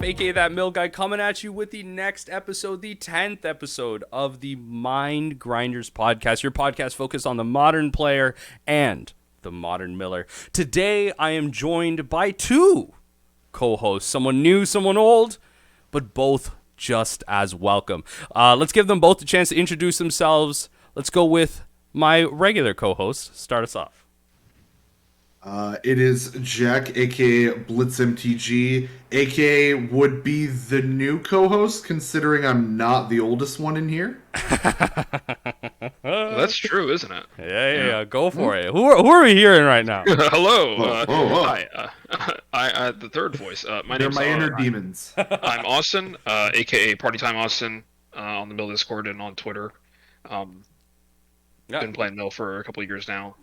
A.K.A. That Mill Guy, coming at you with the next episode, the 10th episode of the Mind Grinders podcast, your podcast focused on the modern player and the modern miller. Today, I am joined by two co-hosts, someone new, someone old, but both just as welcome. Let's give them both a chance to introduce themselves. Let's go with my regular co-host. Start us off. It is Jack, A.K.A. BlitzMTG, A.K.A. would be the new co-host, considering I'm not the oldest one in here. Well, that's true, isn't it? Yeah. Go for it. Who are we hearing right now? Hello. Whoa. Hi. The third voice. My They're name's my inner demons. I'm Austin, A.K.A. PartyTimeAustin, on the Mill Discord and on Twitter. Been playing Mill for a couple of years now.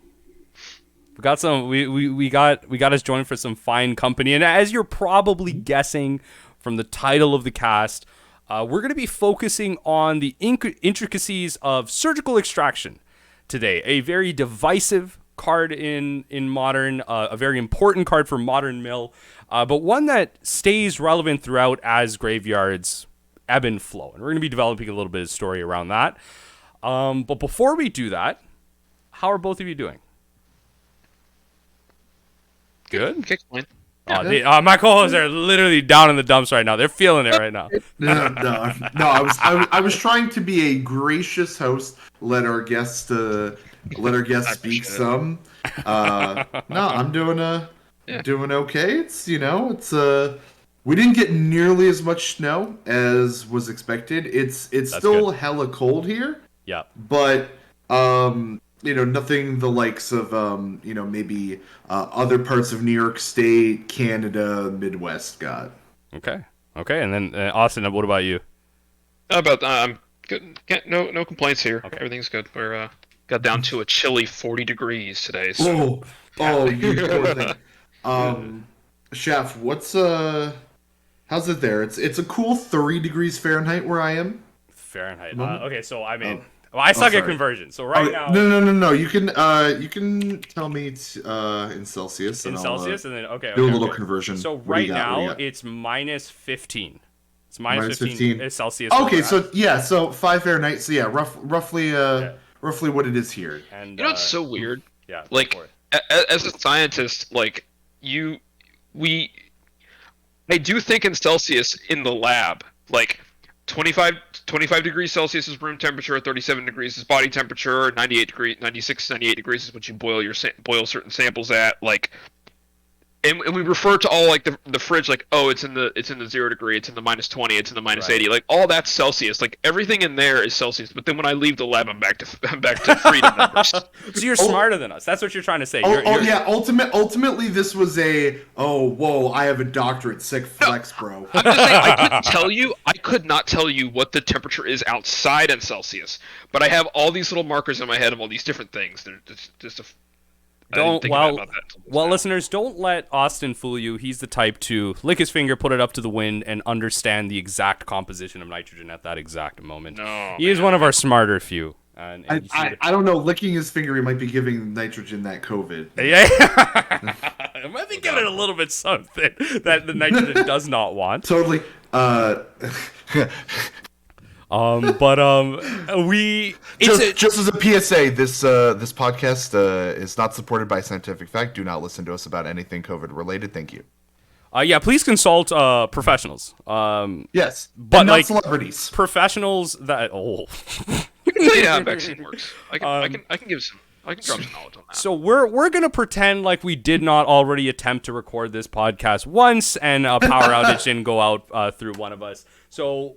We got some. We got us joined for some fine company, and as you're probably guessing from the title of the cast, we're going to be focusing on the intricacies of surgical extraction today. A very divisive card in modern, a very important card for modern mill, but one that stays relevant throughout as graveyards ebb and flow. And we're going to be developing a little bit of story around that. But before we do that, how are both of you doing? Good. Kickline. My co-hosts are literally down in the dumps right now. They're feeling it right now. No. I was trying to be a gracious host. Let our guests speak some. No, I'm doing okay. It's we didn't get nearly as much snow as was expected. It's still good. hella cold here. Yeah. But nothing the likes of maybe other parts of New York State, Canada, Midwest got. Okay. And then Austin, what about you? I'm good. No complaints here. Okay. Everything's good. We're got down to a chilly 40 degrees today. So. You poor thing. Chef, how's it there? It's a cool 3 degrees Fahrenheit where I am. Fahrenheit. Okay, so I mean. Well, I suck at conversion, so now... No. You can tell me in Celsius. In Celsius, and then do a little conversion. So right now it's minus 15. It's minus 15 Celsius. Okay, so 5 Fahrenheit. So yeah, roughly what it is here. And it's so weird. Yeah. Like as a scientist, like I do think in Celsius in the lab, like 25 degrees Celsius is room temperature, 37 degrees is body temperature, 96, 98 degrees is what you boil certain samples at, like, and we refer to all like the fridge like, oh, it's in the 0 degree, it's in the minus 20, it's in the minus 80, like all that's Celsius, like everything in there is Celsius. But then when I leave the lab, I'm back to freedom numbers. So you're smarter than us. That's what you're trying to say. Yeah. Ultimately, this was I have a doctorate. Sick flex, bro. I'm just saying, I could not tell you what the temperature is outside in Celsius, but I have all these little markers in my head of all these different things. They're just a listeners, don't let Austin fool you. He's the type to lick his finger, put it up to the wind, and understand the exact composition of nitrogen at that exact moment. He is one of our smarter few. And I don't know. Licking his finger, he might be giving nitrogen that COVID. Yeah. It might be giving it a little bit something that the nitrogen does not want. Totally. Just as a PSA, this podcast is not supported by scientific fact. Do not listen to us about anything COVID related. Thank you. Please consult professionals. Yes, but not celebrities. Professionals that You can tell you how vaccine works. I can drop some knowledge on that. So we're gonna pretend like we did not already attempt to record this podcast once, and a power outage didn't go out through one of us. So.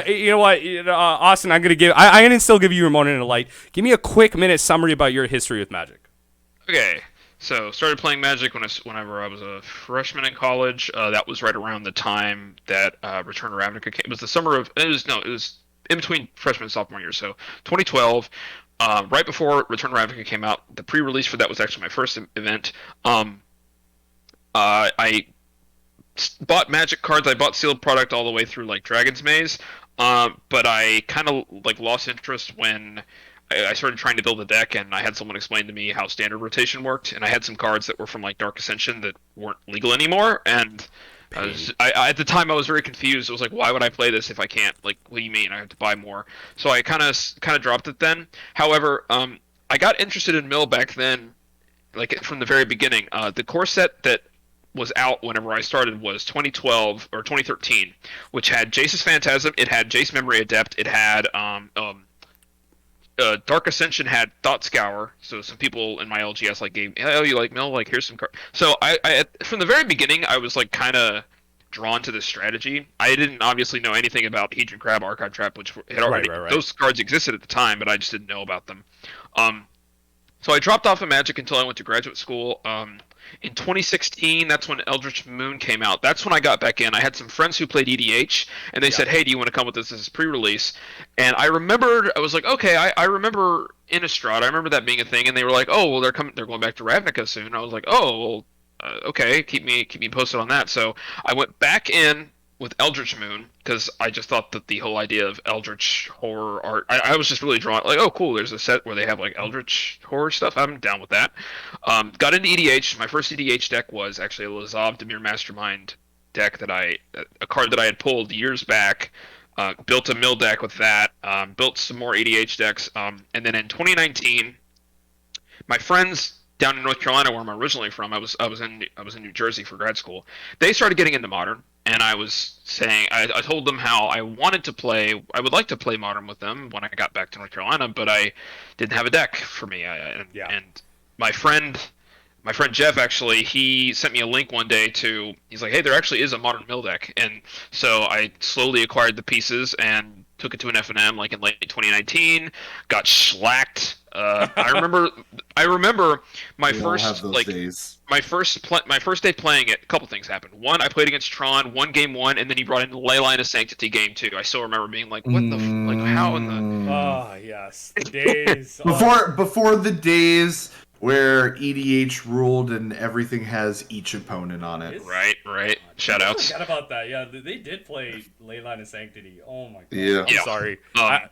You know what, Austin? I'm gonna still give you your moment in the light. Give me a quick minute summary about your history with Magic. Okay, so started playing Magic whenever I was a freshman in college. That was right around the time that Return to Ravnica came. It was the summer of it was in between freshman and sophomore year. So 2012, right before Return to Ravnica came out. The pre-release for that was actually my first event. I bought Magic cards. I bought sealed product all the way through like Dragon's Maze, but I kind of like lost interest when I started trying to build a deck, and I had someone explain to me how standard rotation worked, and I had some cards that were from like Dark Ascension that weren't legal anymore, and At the time I was very confused. I was like, why would I play this if I can't? Like, what do you mean I have to buy more? So I kind of dropped it then. However, I got interested in mill back then, like from the very beginning. The core set that was out whenever I started was 2012 or 2013, which had Jace's Phantasm, it had Jace Memory Adept, it had Dark Ascension had Thought Scour. So some people in my LGS like gave, oh, you like mill? Like, here's some cards. So I from the very beginning I was like kind of drawn to this strategy. I didn't obviously know anything about Hedron Crab, Archive Trap, which had already those cards existed at the time, but I just didn't know about them. So I dropped off of Magic until I went to graduate school. In 2016, that's when Eldritch Moon came out. That's when I got back in. I had some friends who played EDH, and they said, hey, do you want to come with us as pre-release? And I remembered, I was like, okay, I remember Innistrad. I remember that being a thing, and they were like, oh, well, they're going back to Ravnica soon. I was like, oh, well, okay, keep me posted on that. So I went back in with Eldritch Moon because I just thought that the whole idea of Eldritch horror art, I was just really drawn, like, oh cool, there's a set where they have like Eldritch horror stuff. I'm down with that. Got into EDH. My first EDH deck was actually a Lazav Dimir Mastermind deck a card that I had pulled years back. Built a mill deck with that. Built some more EDH decks. And then in 2019, my friends down in North Carolina, where I'm originally from, I was in New Jersey for grad school. They started getting into Modern, and I was saying, I told them how I wanted to play. I would like to play Modern with them when I got back to North Carolina, but I didn't have a deck for me. And my friend Jeff, actually, he sent me a link one day to. He's like, hey, there actually is a Modern mill deck, and so I slowly acquired the pieces and took it to an FNM like in late 2019. Got shellacked. I remember my first days. my first day playing it. A couple things happened. One, I played against Tron, won game one, and then he brought in Leyline of Sanctity game two. I still remember being like, what the like how in the yes, the days before the days where EDH ruled and everything has each opponent on it. Right. Shoutouts. I forgot about that. Yeah, they did play Leyline of Sanctity. Oh my god. Yeah. I'm sorry. Well,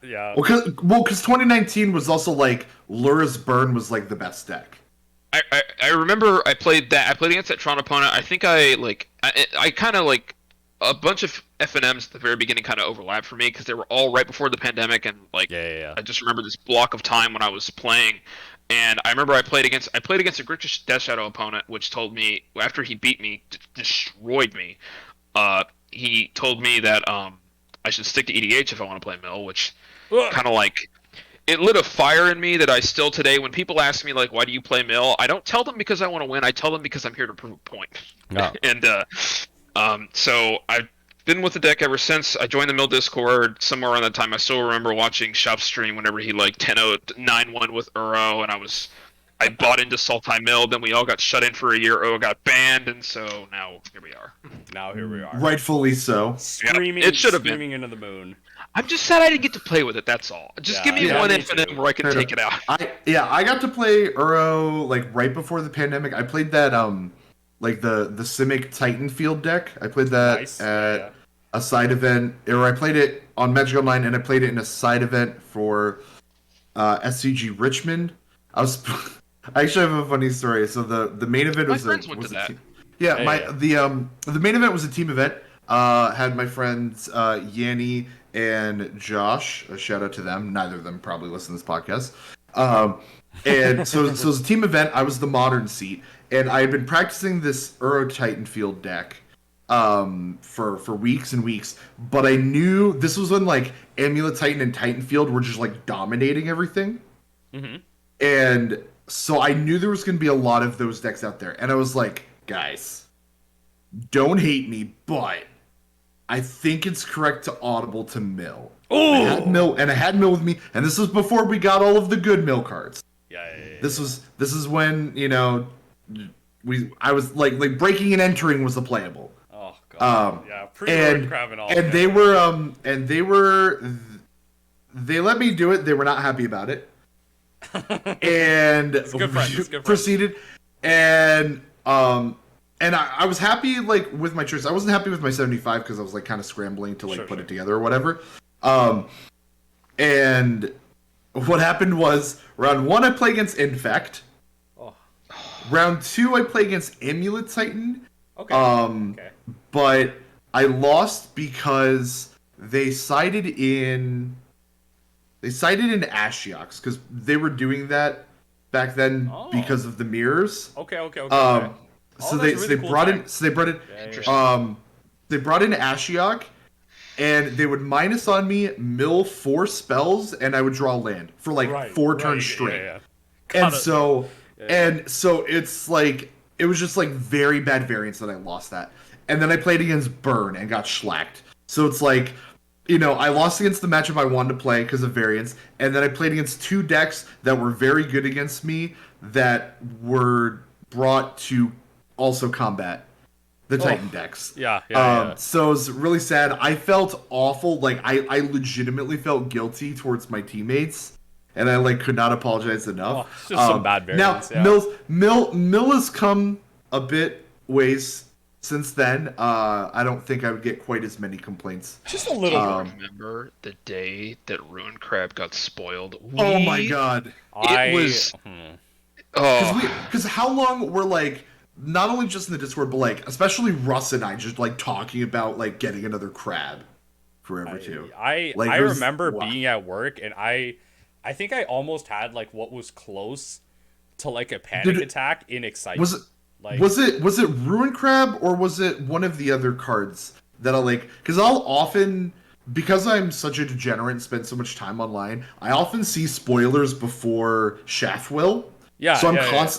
because 2019 was also like Lura's Burn was like the best deck. I remember I played that. I played against that Tron opponent. I think I kind of like a bunch of FNMs at the very beginning kind of overlapped for me because they were all right before the pandemic, and like I just remember this block of time when I was playing. And I remember I played against a Grixis Death Shadow opponent, which told me after he beat me, destroyed me. He told me that I should stick to EDH if I want to play mill, which kind of like it lit a fire in me that I still today. When people ask me like, why do you play mill? I don't tell them because I want to win. I tell them because I'm here to prove a point. Yeah. And so I've been with the deck ever since. I joined the mill Discord somewhere around that time. I still remember watching Shop stream whenever he like 10-0 9-1 with Uro, and I bought into Sultai Mill. Then we all got shut in for a year. Uro got banned, and so now here we are. Rightfully so. Screaming, it should have screaming into the moon. I'm just sad I didn't get to play with it. That's all. Just give me one infinite where I can take it out. I got to play Uro like right before the pandemic. I played that like the Simic Titan Field deck. I played that at a side event, or I played it on Magic Online, and I played it in a side event for SCG Richmond. I actually have a funny story. So the main event was a team. The main event was a team event. Had my friends Yanni and Josh. A shout out to them. Neither of them probably listen to this podcast. And so it was a team event. I was the modern seat, and I had been practicing this Uro Titan Field deck for weeks and weeks. But I knew this was when like Amulet Titan and Titan Field were just like dominating everything. Mm-hmm. And so I knew there was going to be a lot of those decks out there. And I was like, guys, don't hate me, but I think it's correct to audible to mill. Oh, I had mill with me, and this was before we got all of the good mill cards. This is when, you know, I was like breaking and entering was the playable. Oh god. And they let me do it. They were not happy about it. And proceeded, and I was happy like with my choice. I wasn't happy with my 75 because I was like kind of scrambling to like put it together or whatever. And what happened was round 1 I play against Infect. Round 2 I play against Amulet Titan, Okay. Okay. But I lost because they cited in Ashioks because they were doing that back then Oh. because of the mirrors. Okay. Okay. So that's a they really cool brought tech. in so they brought in Interesting. they brought in Ashiok, and they would minus on me mill 4 spells, and I would draw land for like 4 turns straight. Yeah. And Gotta- so yeah. it's like it was just like very bad variance that I lost that. And then I played against Burn and got schlacked. So it's like, I lost against the matchup I wanted to play because of variance, and then I played against 2 decks that were very good against me that were brought to also combat the Titan decks. Yeah. So it was really sad. I felt awful. Like I legitimately felt guilty towards my teammates, and I like could not apologize enough. It's just some bad variance. Now Mill has come a bit ways since then. I don't think I would get quite as many complaints. Just a little. Remember the day that Ruin Crab got spoiled? Oh my god! It was. Oh, Because how long were like not only just in the Discord, but like especially Russ and I just like talking about like getting another crab forever too. I remember being at work, and I think I almost had like what was close to like a panic attack in excitement. Was it Ruin Crab, or was it one of the other cards that I like? Because I'll often, because I'm such a degenerate and spend so much time online, I often see spoilers before Shaft will. Yeah. So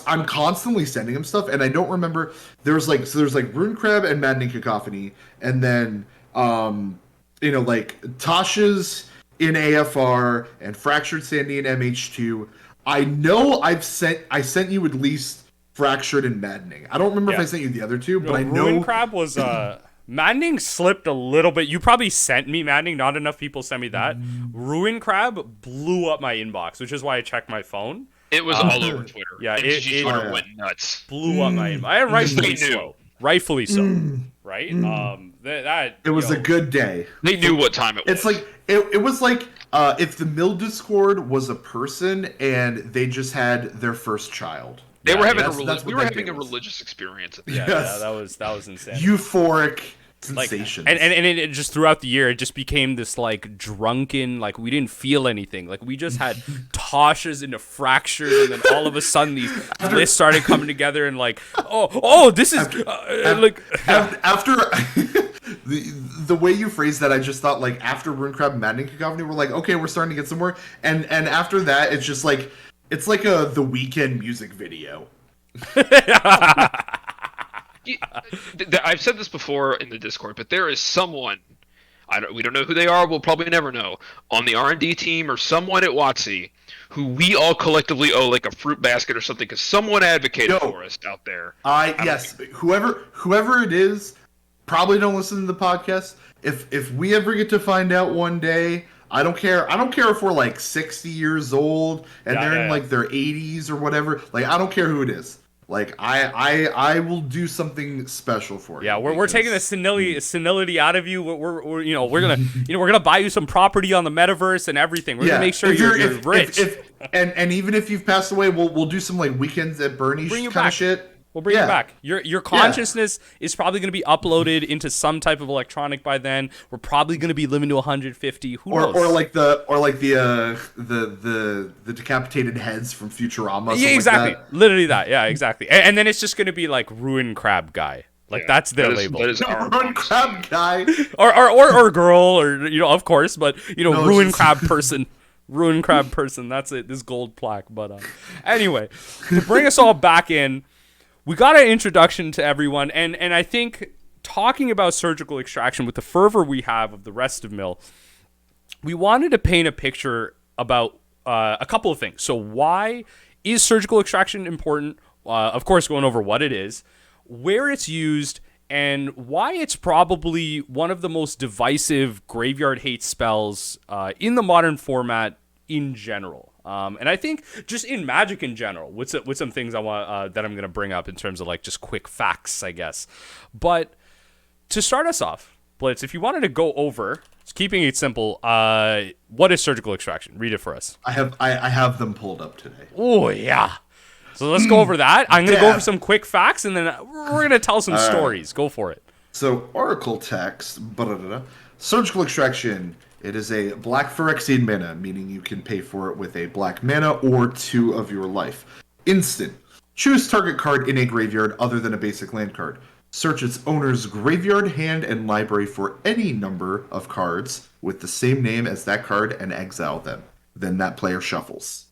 I'm constantly sending him stuff, and I don't remember. There's like Ruin Crab and Maddening Cacophony, and then like Tasha's in AFR and Fractured Sandy in MH2. I know I sent you at least Fractured and Maddening. I don't remember if I sent you the other two, but I know Ruin Crab was Maddening slipped a little bit. You probably sent me Maddening. Not enough people sent me that. Ruin Crab blew up my inbox, which is why I checked my phone. it was all over Twitter. Yeah, MTG Twitter went nuts. Blew up my inbox. Rightfully so. Right? it was a good day. They knew what time it was. It's like it was like if the Mill Discord was a person and they just had their first child. We were having a was. religious experience at the Yeah, end. Yes. that was insane. Euphoric Like, sensations. and it just throughout the year, it just became this like drunken, like we didn't feel anything. Like we just had Toshas into Fractures, and then all of a sudden these lists started coming together, and like, this is after the way you phrased that, I just thought like after Rune Crab and Maddening Cacophony, we're like, okay, we're starting to get somewhere, and after that, it's just like it's like The Weeknd music video. I've said this before in the Discord, but there is someone, we don't know who they are, we'll probably never know, on the R&D team or someone at WotC who we all collectively owe like a fruit basket or something because someone advocated for us out there. Whoever it is, probably don't listen to the podcast. If we ever get to find out one day, I don't care if we're like 60 years old and they're in like their 80s or whatever. Like I don't care who it is. Like I will do something special for you. Yeah, we're taking the senility out of you. We're gonna buy you some property on the metaverse and everything. We're gonna make sure you're rich. And even if you've passed away, we'll do some like weekends at Bernie's kind of shit. We'll bring you back. Your consciousness is probably going to be uploaded into some type of electronic by then. We're probably going to be living to 150. Who knows? Or like the decapitated heads from Futurama. Yeah, exactly. Like that. Literally that. Yeah, exactly. And then it's just going to be like Ruin Crab guy. Like that's their label. That is Ruin Crab guy. or girl, or of course, but Ruin Crab person. Ruin Crab person. That's it. This gold plaque. But anyway, to bring us all back in. We got an introduction to everyone, and I think talking about surgical extraction with the fervor we have of the rest of Mill, we wanted to paint a picture about a couple of things. So why is surgical extraction important? Of course, going over what it is, where it's used, and why it's probably one of the most divisive graveyard hate spells in the modern format in general. And I think just in Magic in general, with some things I want that I'm going to bring up in terms of like just quick facts, I guess. But to start us off, Blitz, if you wanted to go over, keeping it simple, what is surgical extraction? Read it for us. I have them pulled up today. Oh yeah. So let's go over that. I'm going to go Yeah. over some quick facts, and then we're going to tell some stories. Go for it. So, Oracle text, surgical extraction. It is a black Phyrexian mana, meaning you can pay for it with a black mana or 2 of your life. Instant. Choose target card in a graveyard other than a basic land card. Search its owner's graveyard, hand, and library for any number of cards with the same name as that card and exile them. Then that player shuffles.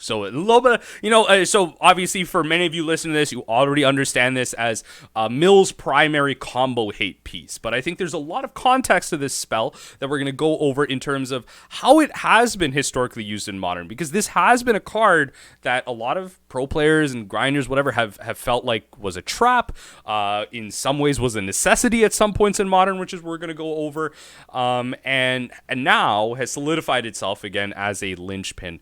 So a little bit, so obviously for many of you listening to this, you already understand this as Mill's primary combo hate piece. But I think there's a lot of context to this spell that we're going to go over in terms of how it has been historically used in Modern. Because this has been a card that a lot of pro players and grinders, whatever, have felt like was a trap. In some ways was a necessity at some points in Modern, which is we're going to go over. And now has solidified itself again as a linchpin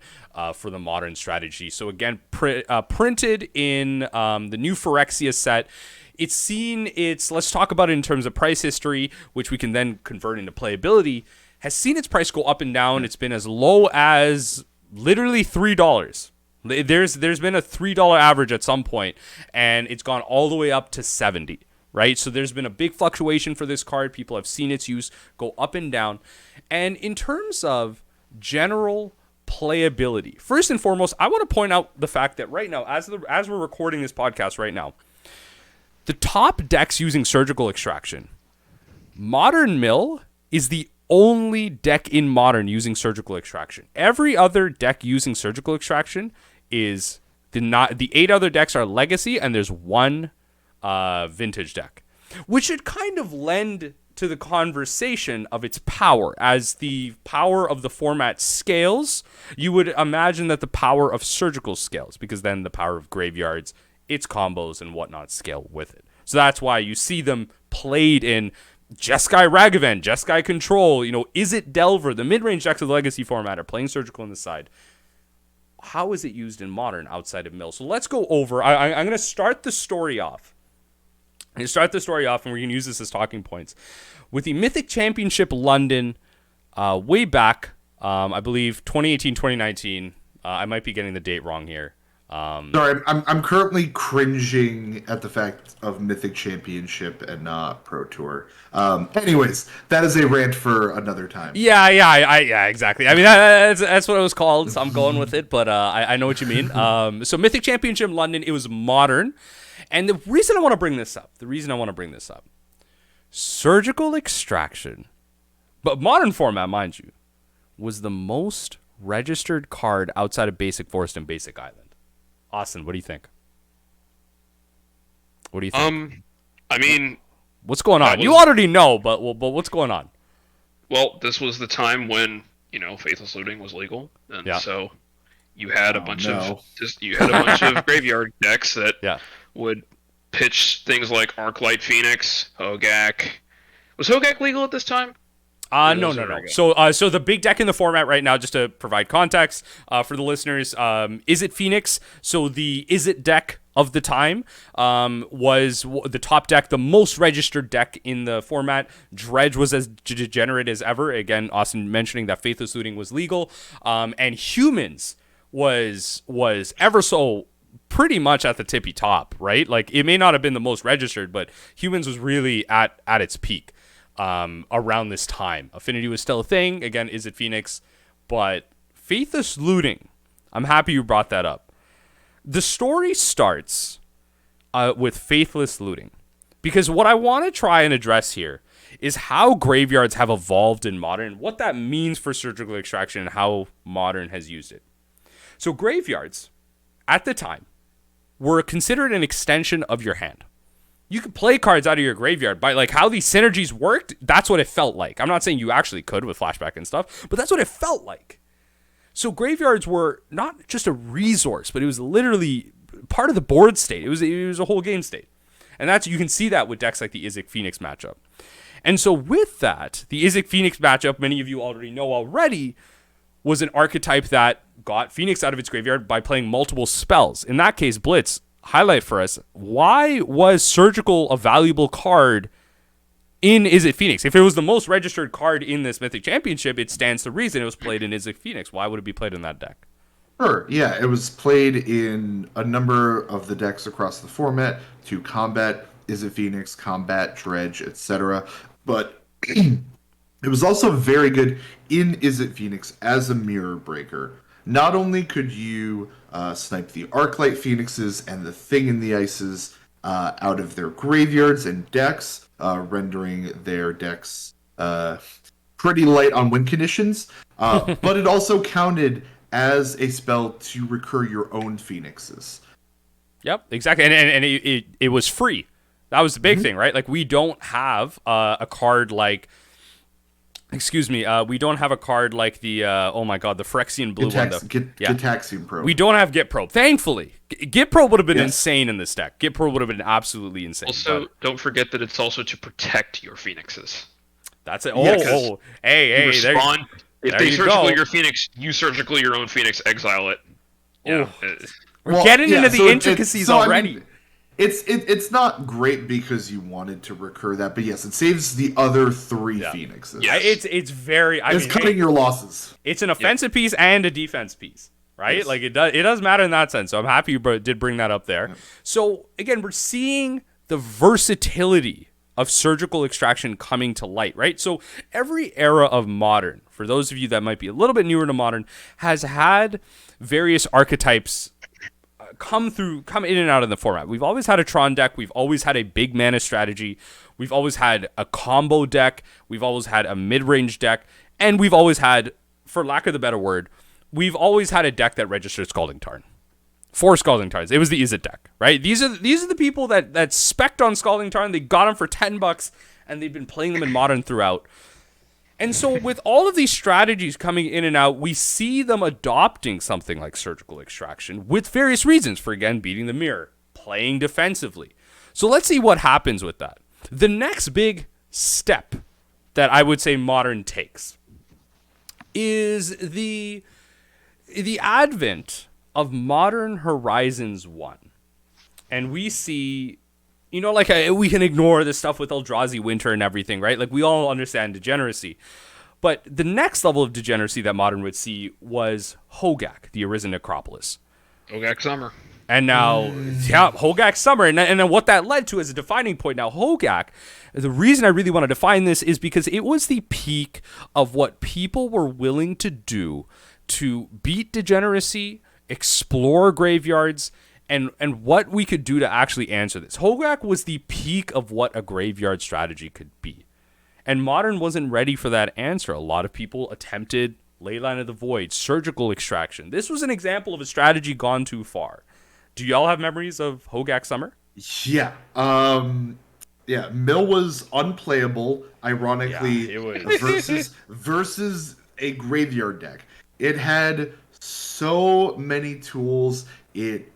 for the Modern strategy. So again, printed in the new Phyrexia set. It's seen let's talk about it in terms of price history, which we can then convert into playability, has seen its price go up and down. It's been as low as literally $3. There's been a $3 average at some point, and it's gone all the way up to 70, right? So there's been a big fluctuation for this card. People have seen its use go up and down. And in terms of general playability, first and foremost, I want to point out the fact that right now, as we're recording this podcast right now, the top decks using surgical extraction, Modern Mill is the only deck in Modern using surgical extraction. Every other deck using surgical extraction is the 8 other decks are legacy, and there's one vintage deck, which should kind of lend to the conversation of its power. As the power of the format scales, you would imagine that the power of surgical scales, because then the power of graveyards, its combos and whatnot scale with it. So that's why you see them played in Jeskai Ragavan, Jeskai Control, Is It Delver, the mid-range decks of the legacy format are playing surgical on the side. How is it used in Modern outside of Mill? So let's go over. I'm going to start the story off. And we're going to use this as talking points. With the Mythic Championship London, way back, I believe 2018, 2019. I might be getting the date wrong here. Sorry, I'm currently cringing at the fact of Mythic Championship and not Pro Tour. Anyways, that is a rant for another time. Yeah, exactly. I mean, that's what it was called, so I'm going with it, but I know what you mean. So Mythic Championship London, it was Modern. And the reason I want to bring this up, surgical extraction, but Modern format, mind you, was the most registered card outside of Basic Forest and Basic Island. Austin, what do you think? I mean, what's going on? You already know, but what's going on? Well, this was the time when faithless looting was legal, and so you had a bunch of graveyard decks that would pitch things like Arclight Phoenix, Hogak. Was Hogak legal at this time? No. So the big deck in the format right now, just to provide context for the listeners, Is It Phoenix? So the Is It deck of the time was the top deck, the most registered deck in the format. Dredge was as degenerate as ever. Again, Austin mentioning that faithless looting was legal, and Humans was ever so pretty much at the tippy top, right? Like, it may not have been the most registered, but Humans was really at its peak around this time. Affinity was still a thing. Again, Is It Phoenix? But faithless looting, I'm happy you brought that up. The story starts with faithless looting, because what I want to try and address here is how graveyards have evolved in Modern, what that means for surgical extraction, and how Modern has used it. So graveyards, at the time, were considered an extension of your hand. You could play cards out of your graveyard by like how these synergies worked. That's what it felt like. I'm not saying you actually could with flashback and stuff, but that's what it felt like. So graveyards were not just a resource, but it was literally part of the board state. It was a whole game state. And you can see that with decks like the Izek Phoenix matchup. And so with that, the Izek Phoenix matchup, many of you already know already, was an archetype that got Phoenix out of its graveyard by playing multiple spells. In that case, Blitz, highlight for us, why was Surgical a valuable card in Is It Phoenix? If it was the most registered card in this Mythic Championship, it stands to reason it was played in Is It Phoenix. Why would it be played in that deck? Sure, yeah, it was played in a number of the decks across the format to combat Is It Phoenix, combat Dredge, etc. But it was also very good in Is It Phoenix as a mirror breaker. Not only could you snipe the Arclight Phoenixes and the Thing in the Ices out of their graveyards and decks, rendering their decks pretty light on win conditions, but it also counted as a spell to recur your own Phoenixes. Yep, exactly. And it was free. That was the big thing, right? Like, we don't have a card like, excuse me, we don't have a card like the, oh my god, the Phyrexian blue one. Gitaxian Probe. We don't have Git Probe. Thankfully. Git Probe would have been insane in this deck. Git Probe would have been absolutely insane. Also, don't forget that it's also to protect your Phoenixes. That's it. Hey, respond. If they surgical your Phoenix, you surgical your own Phoenix, exile it. Yeah. We're getting into the intricacies already. I mean, it's not great because you wanted to recur that, but yes, it saves the other three Phoenixes. Yes. It's very. It's cutting your losses. It's an offensive piece and a defense piece, right? Yes. Like, it does matter in that sense. So I'm happy you did bring that up there. Yeah. So again, we're seeing the versatility of surgical extraction coming to light, right? So every era of Modern, for those of you that might be a little bit newer to Modern, has had various archetypes come in and out of the format. We've always had a Tron deck. We've always had a big mana strategy. We've always had a combo deck. We've always had a mid-range deck. And we've always had, for lack of the better word, we've always had a deck that registered Scalding Tarn. 4 Scalding Tarns. It was the Izzet deck, right? These are the people that spec'd on Scalding Tarn. They got them for $10, and they've been playing them in Modern throughout. And so with all of these strategies coming in and out, we see them adopting something like surgical extraction with various reasons for, again, beating the mirror, playing defensively. So let's see what happens with that. The next big step that I would say Modern takes is the advent of Modern Horizons 1. And we see, like, we can ignore the stuff with Eldrazi Winter and everything, right? Like, we all understand degeneracy. But the next level of degeneracy that Modern would see was Hogak, the Arisen Necropolis. Hogak Summer. And now, Hogak Summer. And then what that led to as a defining point. Now, Hogak, the reason I really want to define this is because it was the peak of what people were willing to do to beat degeneracy, explore graveyards, and what we could do to actually answer this. Hogak was the peak of what a graveyard strategy could be. And Modern wasn't ready for that answer. A lot of people attempted Leyline of the Void, surgical extraction. This was an example of a strategy gone too far. Do y'all have memories of Hogak Summer? Yeah. Mill was unplayable, ironically, it was. versus a graveyard deck. It had so many tools. It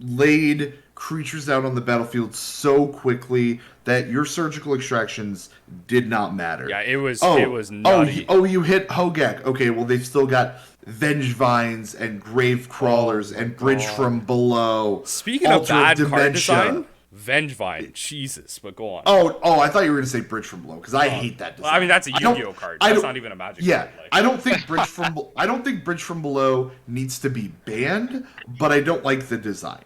laid creatures out on the battlefield so quickly that your surgical extractions did not matter. Yeah, it was nutty. You hit Hogak. Okay, well, they've still got Vengevines and Grave Crawlers and Bridge from Below. Speaking of bad card design, Vengevine, Jesus, but go on. Oh, I thought you were going to say Bridge from Below, because I hate that design. Well, I mean, that's a Yu-Gi-Oh card. That's not even a Magic card. Like. I don't think Bridge from Below needs to be banned, but I don't like the design.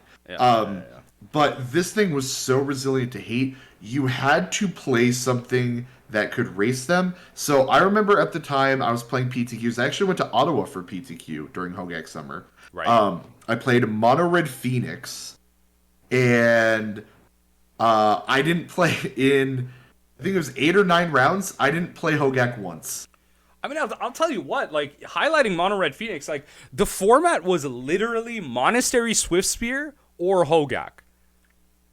But this thing was so resilient to hate, you had to play something that could race them. So I remember at the time I was playing PTQs. I actually went to Ottawa for PTQ during Hogak Summer. Right. I played Mono Red Phoenix, and I didn't play in, I think it was 8 or 9 rounds. I didn't play Hogak once. I mean, I'll tell you what, like, highlighting Mono Red Phoenix, like, the format was literally Monastery Swiftspear or Hogak.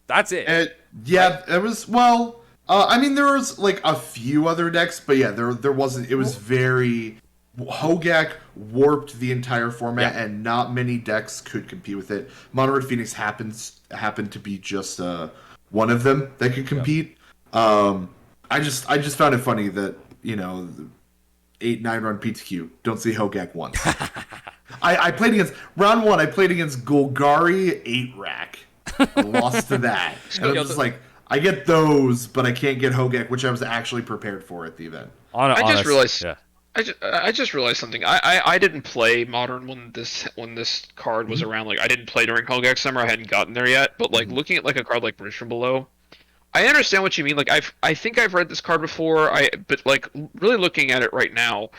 That's it. It was, well, I mean, there was, like, a few other decks, but yeah, there wasn't, it was very, Hogak warped the entire format, and not many decks could compete with it. Mono Red Phoenix happened to be just one of them that could compete. I just found it funny that, 8-9 run PTQ, don't see Hogak once. I played against, round 1, I played against Golgari 8-rack. I lost to that. And I'm just like, I get those, but I can't get Hogak, which I was actually prepared for at the event. I just realized I just realized something. I didn't play Modern when this card was around. Like I didn't play during Hogak Summer. I hadn't gotten there yet. But like looking at like a card like Bridge from Below, I understand what you mean. Like I think I've read this card before. But like really looking at it right now,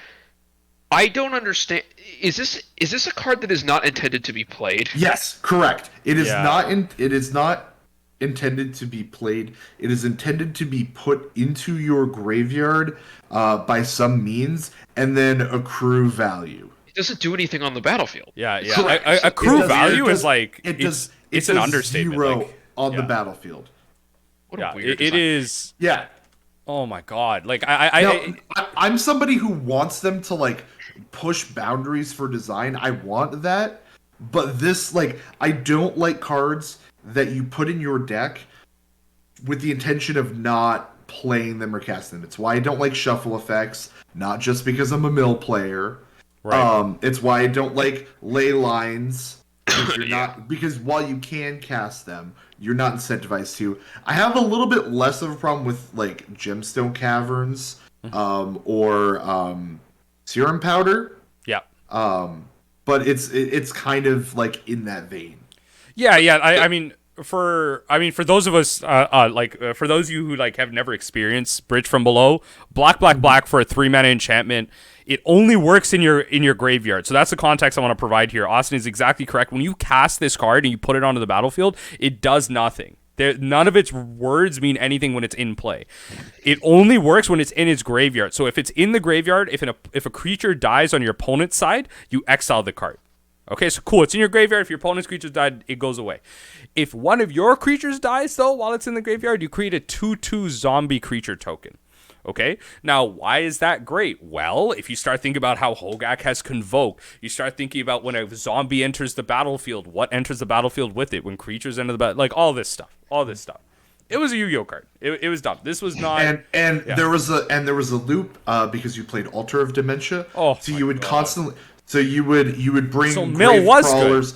I don't understand. Is this a card that is not intended to be played? Yes, correct. It is Yeah. not. It is not intended to be played. It is intended to be put into your graveyard by some means, and then accrue value. It doesn't do anything on the battlefield. Yeah. Correct. Accrue It does- value it does- is like it it's does. it's it an does understatement. Zero Like, on the yeah. battlefield. What Yeah, a weird it design. is. Yeah. Oh my god! Like Now, I'm somebody who wants them to like push boundaries for design. I want that, but this like I don't like cards that you put in your deck with the intention of not playing them or casting them. It's why I don't like shuffle effects, not just because I'm a mill player. Right. It's why I don't like ley lines. Because you're not, because while you can cast them, you're not incentivized to. I have a little bit less of a problem with like gemstone caverns, or serum powder. Yeah. But it's kind of like in that vein. Yeah. I mean, for those of us, for those of you who like have never experienced Bridge from Below, black for a 3-mana enchantment. It only works in your graveyard. So that's the context I want to provide here. Austin is exactly correct. When you cast this card and you put it onto the battlefield, it does nothing. None of its words mean anything when it's in play. It only works when it's in its graveyard. So if it's in the graveyard, if a creature dies on your opponent's side, you exile the card. Okay, so cool. It's in your graveyard. If your opponent's creatures died, it goes away. If one of your creatures dies, though, while it's in the graveyard, you create a 2/2 zombie creature token. Okay, now why is that great? Well, if you start thinking about how Hogak has Convoke, you start thinking about when a zombie enters the battlefield, what enters the battlefield with it, when creatures enter the battle, like all this stuff. It was a Yu-Gi-Oh card. It was dumb. This was not. And there was a loop because you played Altar of Dementia. Oh, so my you would God. constantly. So you would bring So Mill was crawlers.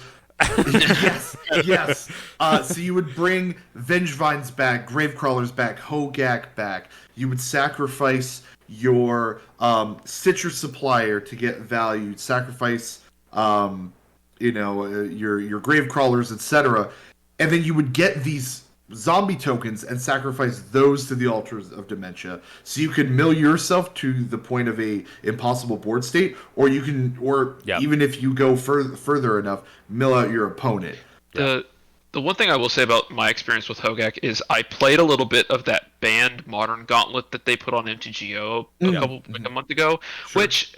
yes. So you would bring Vengevines back, Gravecrawlers back, Hogak back. You would sacrifice your Citrus Supplier to get value. You'd sacrifice, your Gravecrawlers, etc. And then you would get these zombie tokens and sacrifice those to the altars of dementia, so you could mill yourself to the point of a impossible board state, or you can, even if you go further enough, mill out your opponent. The one thing I will say about my experience with Hogak is I played a little bit of that banned Modern Gauntlet that they put on MTGO a month ago, which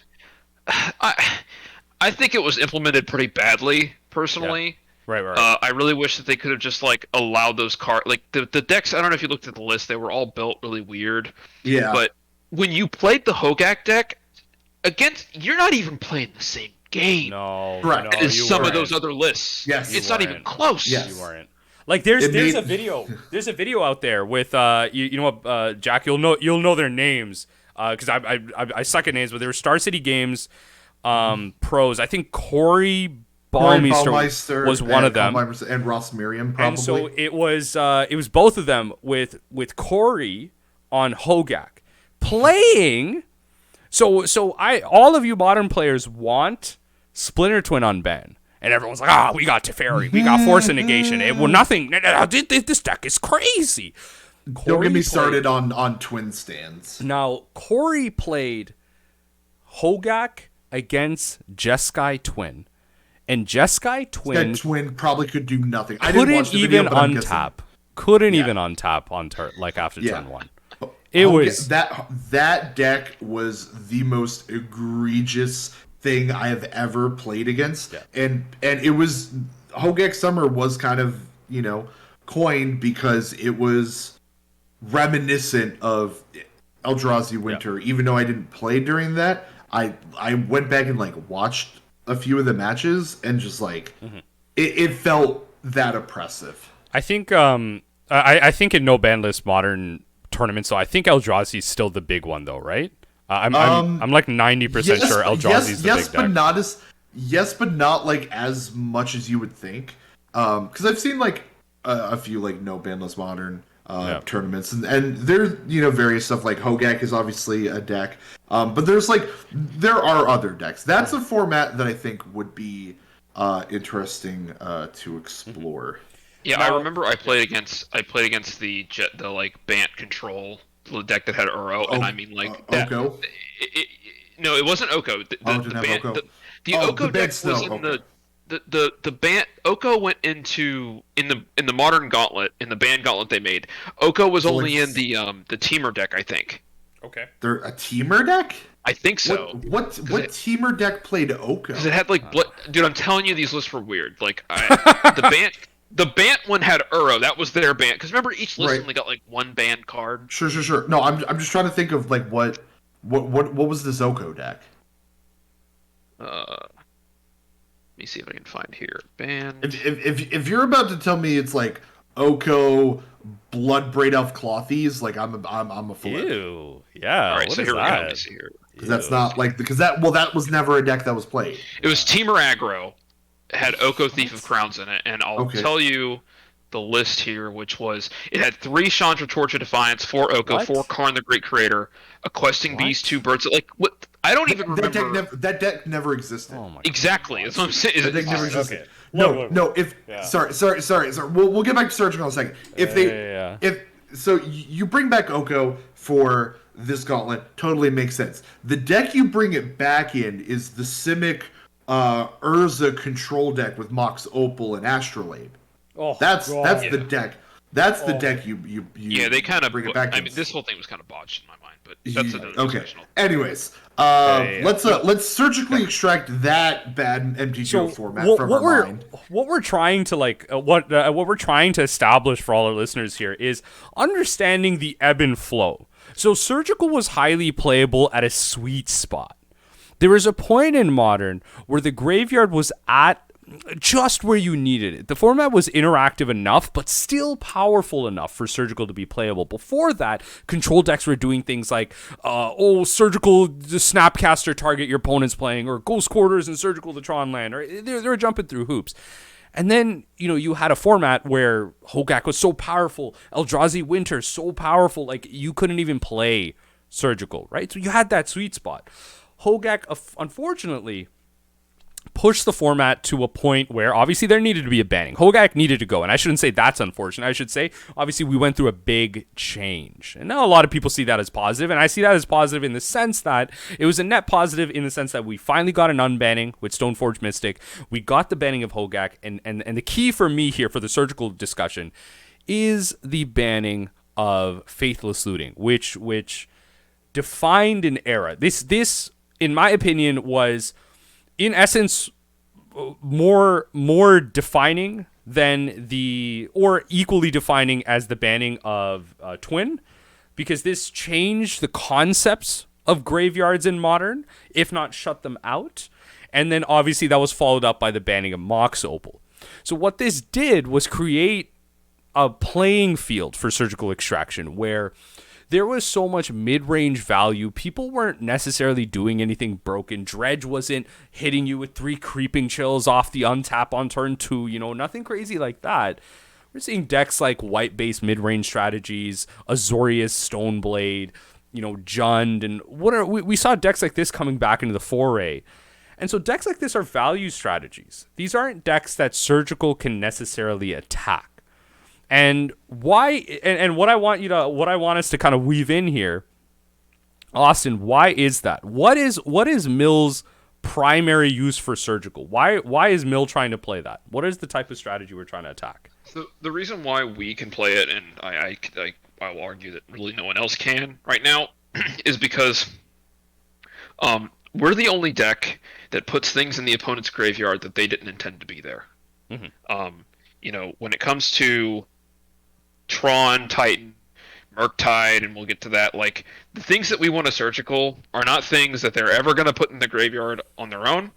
I think it was implemented pretty badly personally. Yeah. Right. I really wish that they could have just like allowed those cards. Like the decks, I don't know if you looked at the list; they were all built really weird. Yeah. But when you played the Hogak deck you're not even playing the same game. No. Correct. No, as you some weren't. of those other lists. Yes. It's not even close. Yes. You weren't. Like there's a video. There's a video out there with you know what, Jack, you'll know their names because I suck at names, but they were Star City Games pros. I think Corey Ballmeister was one of them, and Ross Miriam probably. and so it was both of them with Corey on Hogak playing. So all of you modern players want Splinter Twin unban. And everyone's like, we got Teferi, we got Force of Negation. Nothing. This deck is crazy. Don't get me started on twin stands. Now, Corey played Hogak against Jeskai Twin. And Jeskai Twin That twin probably could do nothing. I didn't watch couldn't the video, even but I'm untap. guessing. Couldn't even untap on after Yeah. turn one. It was that deck was the most egregious thing I have ever played against, and it was Hogak Summer was kind of coined because it was reminiscent of Eldrazi Winter. Even though I didn't play during that, I went back and watched a few of the matches and just it felt that oppressive. I think I think in no ban list modern tournaments, so I think Eldrazi is still the big one though, right? I'm like 90% sure Eldrazi's the big deck. But not as much as you would think. Because I've seen a few no ban list modern tournaments, and there's various stuff like Hogak is obviously a deck, but there are other decks. That's a format that I think would be interesting to explore. Yeah, Now, I remember I played against the like Bant control deck that had Uro, and I mean like that. Oko? No, it wasn't Oko. It didn't have Bant, Oko. the Oh, Oko the deck Bant Snow, was in okay. the Bant. Oko went into in the modern gauntlet, in the Bant gauntlet they made. Oko was So, only like, in the Teamer deck, I think. okay. They're a teamer deck? I think so. What teamer deck played Oko? Because it had like dude, I'm telling you, these lists were weird. Like the Bant one had Uro. That was their Bant. Because remember, each list only got like one Bant card. Sure. No, I'm just trying to think of like what was this Oko deck? Let me see if I can find here. Bant. If you're about to tell me it's like Oko, Bloodbraid Elf Clothies, like I'm a flip. Ew. Yeah. All right, what so is here we go. that? Let me see here. Because that's not like that was never a deck that was played. It was Teamer Aggro. It had Oko Thief of Crowns in it, and I'll tell you the list here, which was it had 3 Chandra Torch of Defiance, 4 Oko, What? 4 Karn the Great Creator, a Questing Beast, 2 Birds. Like what? I don't even remember. That deck never existed. Oh my Exactly. That's what I'm saying. That deck never existed. Okay. No. Yeah. Sorry. We'll get back to Surgical in a second. If you bring back Oko for this gauntlet, totally makes sense. The deck you bring it back in is the Simic Urza control deck with Mox Opal and Astrolabe. Oh, That's God. the deck. That's the deck you Yeah, they kind of bring it back. I in. mean, this whole thing was kind of botched in my mind, but that's another Okay. discussion. Anyways, yeah. let's surgically extract that bad MTGO format from our mind. What we're trying to what we're trying to establish for all our listeners here is understanding the ebb and flow. So Surgical was highly playable at a sweet spot. There was a point in Modern where the graveyard was at just where you needed it. The format was interactive enough, but still powerful enough for Surgical to be playable. Before that, control decks were doing things like, Surgical Snapcaster target your opponent's playing, or Ghost Quarters and Surgical the Tron land, or they were jumping through hoops. And then, you had a format where Hogak was so powerful, Eldrazi Winter so powerful, like you couldn't even play Surgical, right? So you had that sweet spot. Hogak, unfortunately, pushed the format to a point where obviously there needed to be a banning. Hogak needed to go, and I shouldn't say that's unfortunate. I should say, obviously, we went through a big change. And now a lot of people see that as positive, and I see that as positive in the sense that it was a net positive in the sense that we finally got an unbanning with Stoneforge Mystic. We got the banning of Hogak, and the key for me here for the Surgical discussion is the banning of Faithless Looting, which defined an era. This, in my opinion, was in essence more defining than or equally defining as the banning of Twin, because this changed the concepts of graveyards in Modern, if not shut them out. And then obviously that was followed up by the banning of Mox Opal. So what this did was create a playing field for Surgical Extraction where there was so much mid-range value. People weren't necessarily doing anything broken. Dredge wasn't hitting you with 3 Creeping Chills off the untap on turn 2. Nothing crazy like that. We're seeing decks like white-based mid-range strategies, Azorius Stoneblade, Jund, and we saw decks like this coming back into the foray. And so decks like this are value strategies. These aren't decks that Surgical can necessarily attack. And why? And what I want us to kind of weave in here, Austin. Why is that? What is Mill's primary use for Surgical? Why is Mill trying to play that? What is the type of strategy we're trying to attack? So the reason why we can play it, and I will argue that really no one else can right now, is because we're the only deck that puts things in the opponent's graveyard that they didn't intend to be there. Mm-hmm. When it comes to Tron, Titan, Murktide, and we'll get to that. Like, the things that we want to Surgical are not things that they're ever going to put in the graveyard on their own.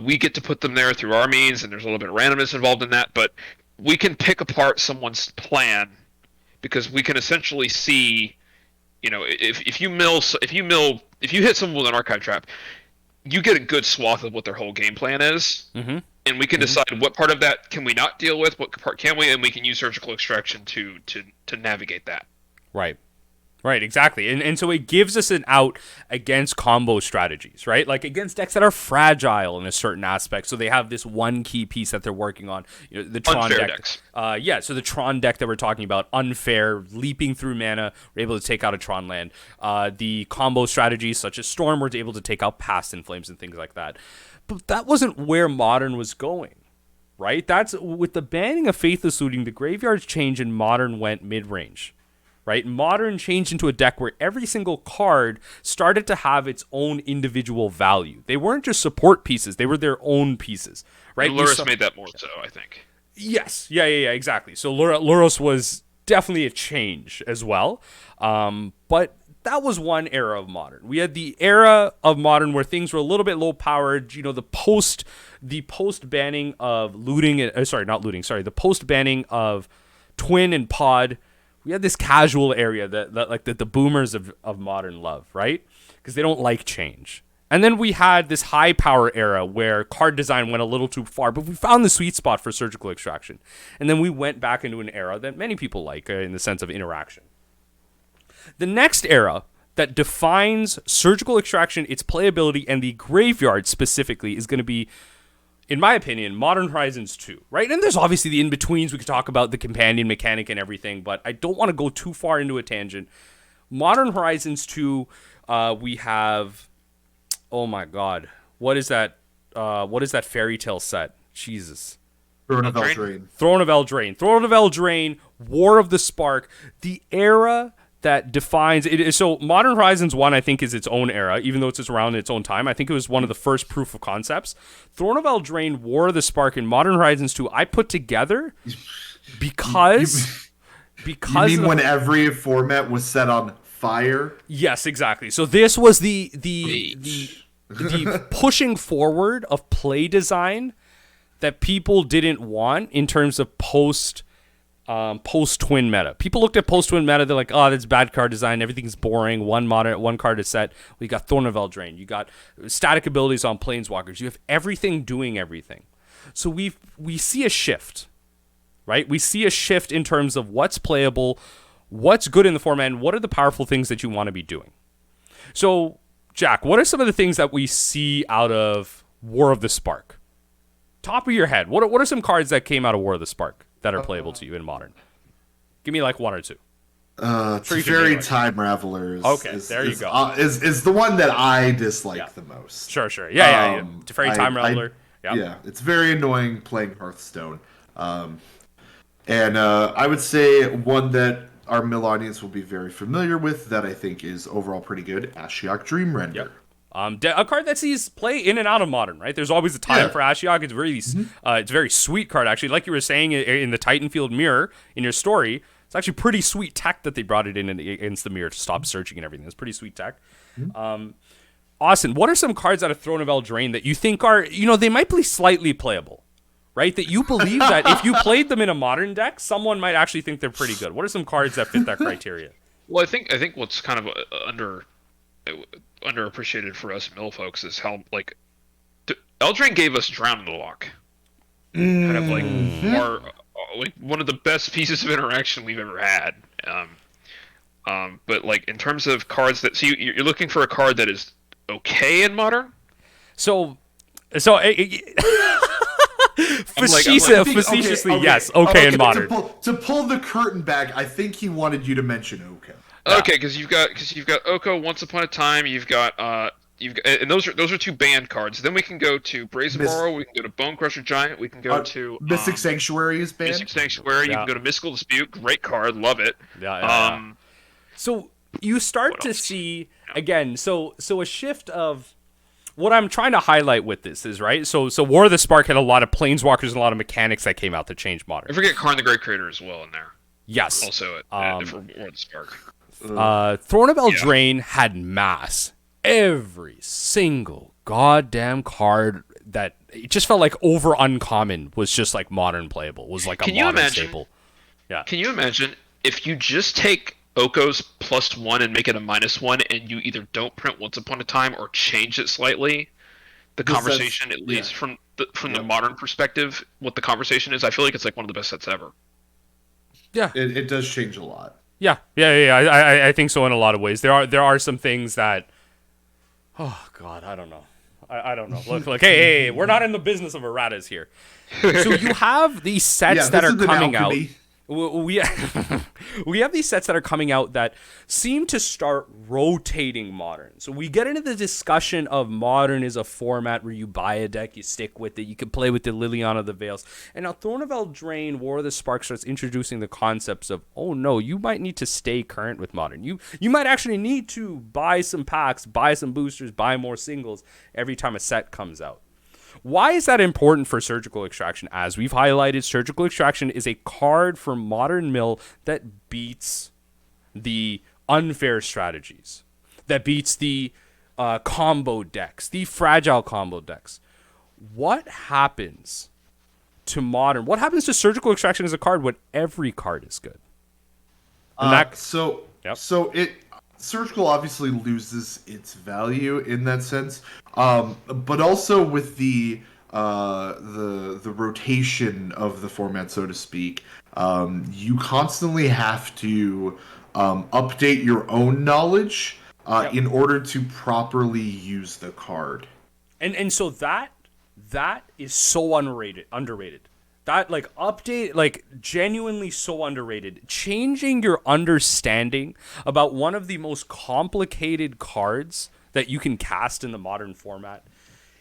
We get to put them there through our means, and there's a little bit of randomness involved in that, but we can pick apart someone's plan because we can essentially see, if you hit someone with an archive trap, you get a good swath of what their whole game plan is. Mm-hmm. and we can decide what part of that can we not deal with, what part can we, and we can use surgical extraction to navigate that. Right. Right, exactly. And so it gives us an out against combo strategies, right? Like against decks that are fragile in a certain aspect. So they have this one key piece that they're working on. You know, the Tron Unfair deck. decks. So the Tron deck that we're talking about, unfair, leaping through mana, we're able to take out a Tron land. The combo strategies such as Storm, we're able to take out Past in Flames and things like that. But that wasn't where Modern was going, right? That's with the banning of Faithless Looting, the graveyard's change and Modern went mid-range. Right? Modern changed into a deck where every single card started to have its own individual value. They weren't just support pieces; they were their own pieces. Right? Luris made that more so, I think. Yes. Yeah. Exactly. So Luros was definitely a change as well. But that was one era of Modern. We had the era of Modern where things were a little bit low powered. You know, the post banning of looting. The post banning of Twin and Pod. We had this casual area that the boomers of Modern love, right? Because they don't like change. And then we had this high power era where card design went a little too far, but we found the sweet spot for surgical extraction. And then we went back into an era that many people like in the sense of interaction. The next era that defines surgical extraction, its playability, and the graveyard specifically is going to be, in my opinion, Modern Horizons 2, right? And there's obviously the in-betweens. We could talk about the companion mechanic and everything, but I don't want to go too far into a tangent. Modern Horizons 2, we have... Oh my god. What is that fairy tale set? Jesus. Throne of Eldraine. Throne of Eldraine, War of the Spark, the era that defines it. So Modern Horizons 1, I think, is its own era, even though it's just around its own time. I think it was one of the first proof of concepts. Throne of Eldraine, War of the Spark, and Modern Horizons 2, I put together because... You mean when every format was set on fire? Yes, exactly. So this was the pushing forward of play design that people didn't want in terms of post-twin meta. People looked at post-twin meta, they're like, oh, that's bad card design, everything's boring, one card is set. We got Thorn of Eldraine, you got static abilities on Planeswalkers, you have everything doing everything. So we see a shift, right? We see a shift in terms of what's playable, what's good in the format, and what are the powerful things that you want to be doing. So, Jack, what are some of the things that we see out of War of the Spark? Top of your head, what are some cards that came out of War of the Spark that are playable to you in Modern? Give me like one or two. Fairy Time Ravelers. Okay, there you go. Is the one that I dislike the most. Sure. Yeah. Fairy Time Raveler. Yeah, it's very annoying playing Hearthstone. And I would say one that our mill audience will be very familiar with that I think is overall pretty good, Ashiok Dreamrender. Yep. A card that sees play in and out of Modern, right? There's always a time for Ashiok. It's really, it's a very sweet card, actually. Like you were saying in the Titanfield Mirror in your story, it's actually pretty sweet tech that they brought it in against the mirror to stop searching and everything. It's pretty sweet tech. Austin, what are some cards out of Throne of Eldraine that you think are, they might be slightly playable, right? That you believe that if you played them in a Modern deck, someone might actually think they're pretty good. What are some cards that fit that criteria? Well, I think what's kind of underappreciated for us mill folks is how Eldraine gave us Drown in the Loch, kind of our one of the best pieces of interaction we've ever had. But in terms of cards that you're looking for a card that is okay in Modern. Facetiously, yes, okay in Modern. To pull the curtain back, I think he wanted you to mention Oko. Okay, because you've got Oko, Once Upon a Time. You've got and those are two banned cards. Then we can go to Brazen Borrow. We can go to Bone Crusher Giant. We can go to Mystic Sanctuary is banned. Mystic Sanctuary. You can go to Mystical Dispute. Great card, love it. So you start to see again. So a shift of what I'm trying to highlight with this is right. So War of the Spark had a lot of planeswalkers and a lot of mechanics that came out to change Modern. I forget Karn the Great Creator as well in there. Yes. Also for War of the Spark. Throne of Eldraine had mass. Every single goddamn card that it just felt like over uncommon was just like Modern playable. Was like a Modern staple. Yeah. Can you imagine if you just take Oko's +1 and make it a -1, and you either don't print Once Upon a Time or change it slightly the The sets, conversation, at yeah. least from the Yep. modern perspective, what the conversation is. I feel like it's like one of the best sets ever. Yeah. It does change a lot. Yeah. I think so in a lot of ways. There are some things that, oh God, I don't know. I don't know. Look, hey, we're not in the business of erratas here. So you have these sets Yeah, that this are is an coming out. alchemy. We we have these sets that are coming out that seem to start rotating Modern. So we get into the discussion of Modern is a format where you buy a deck, you stick with it, you can play with the Liliana of the Veils. And now Throne of Eldraine, War of the Spark starts introducing the concepts of, oh no, you might need to stay current with Modern. You might actually need to buy some packs, buy some boosters, buy more singles every time a set comes out. Why is that important for Surgical Extraction? As we've highlighted, Surgical Extraction is a card for Modern Mill that beats the unfair strategies, that beats the combo decks, the fragile combo decks. What happens to Modern? What happens to Surgical Extraction as a card when every card is good? And Yep. So it surgical obviously loses its value in that sense, but also with the rotation of the format, so to speak, you constantly have to update your own knowledge Yep. in order to properly use the card. And so that is so underrated. That like update, like genuinely so underrated. Changing your understanding about one of the most complicated cards that you can cast in the modern format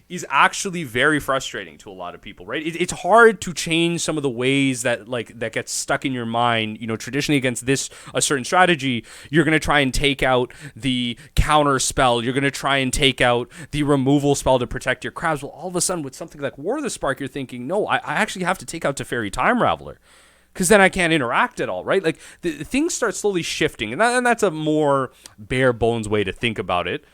is actually very frustrating to a lot of people, right? It's hard to change some of the ways that that gets stuck in your mind. You know, traditionally against a certain strategy, you're gonna try and take out the counter spell. You're gonna try and take out the removal spell to protect your crabs. Well, all of a sudden with something like War of the Spark, you're thinking, no, I actually have to take out Teferi Time Raveler, because then I can't interact at all, right? Like the things start slowly shifting, and that's a more bare bones way to think about it.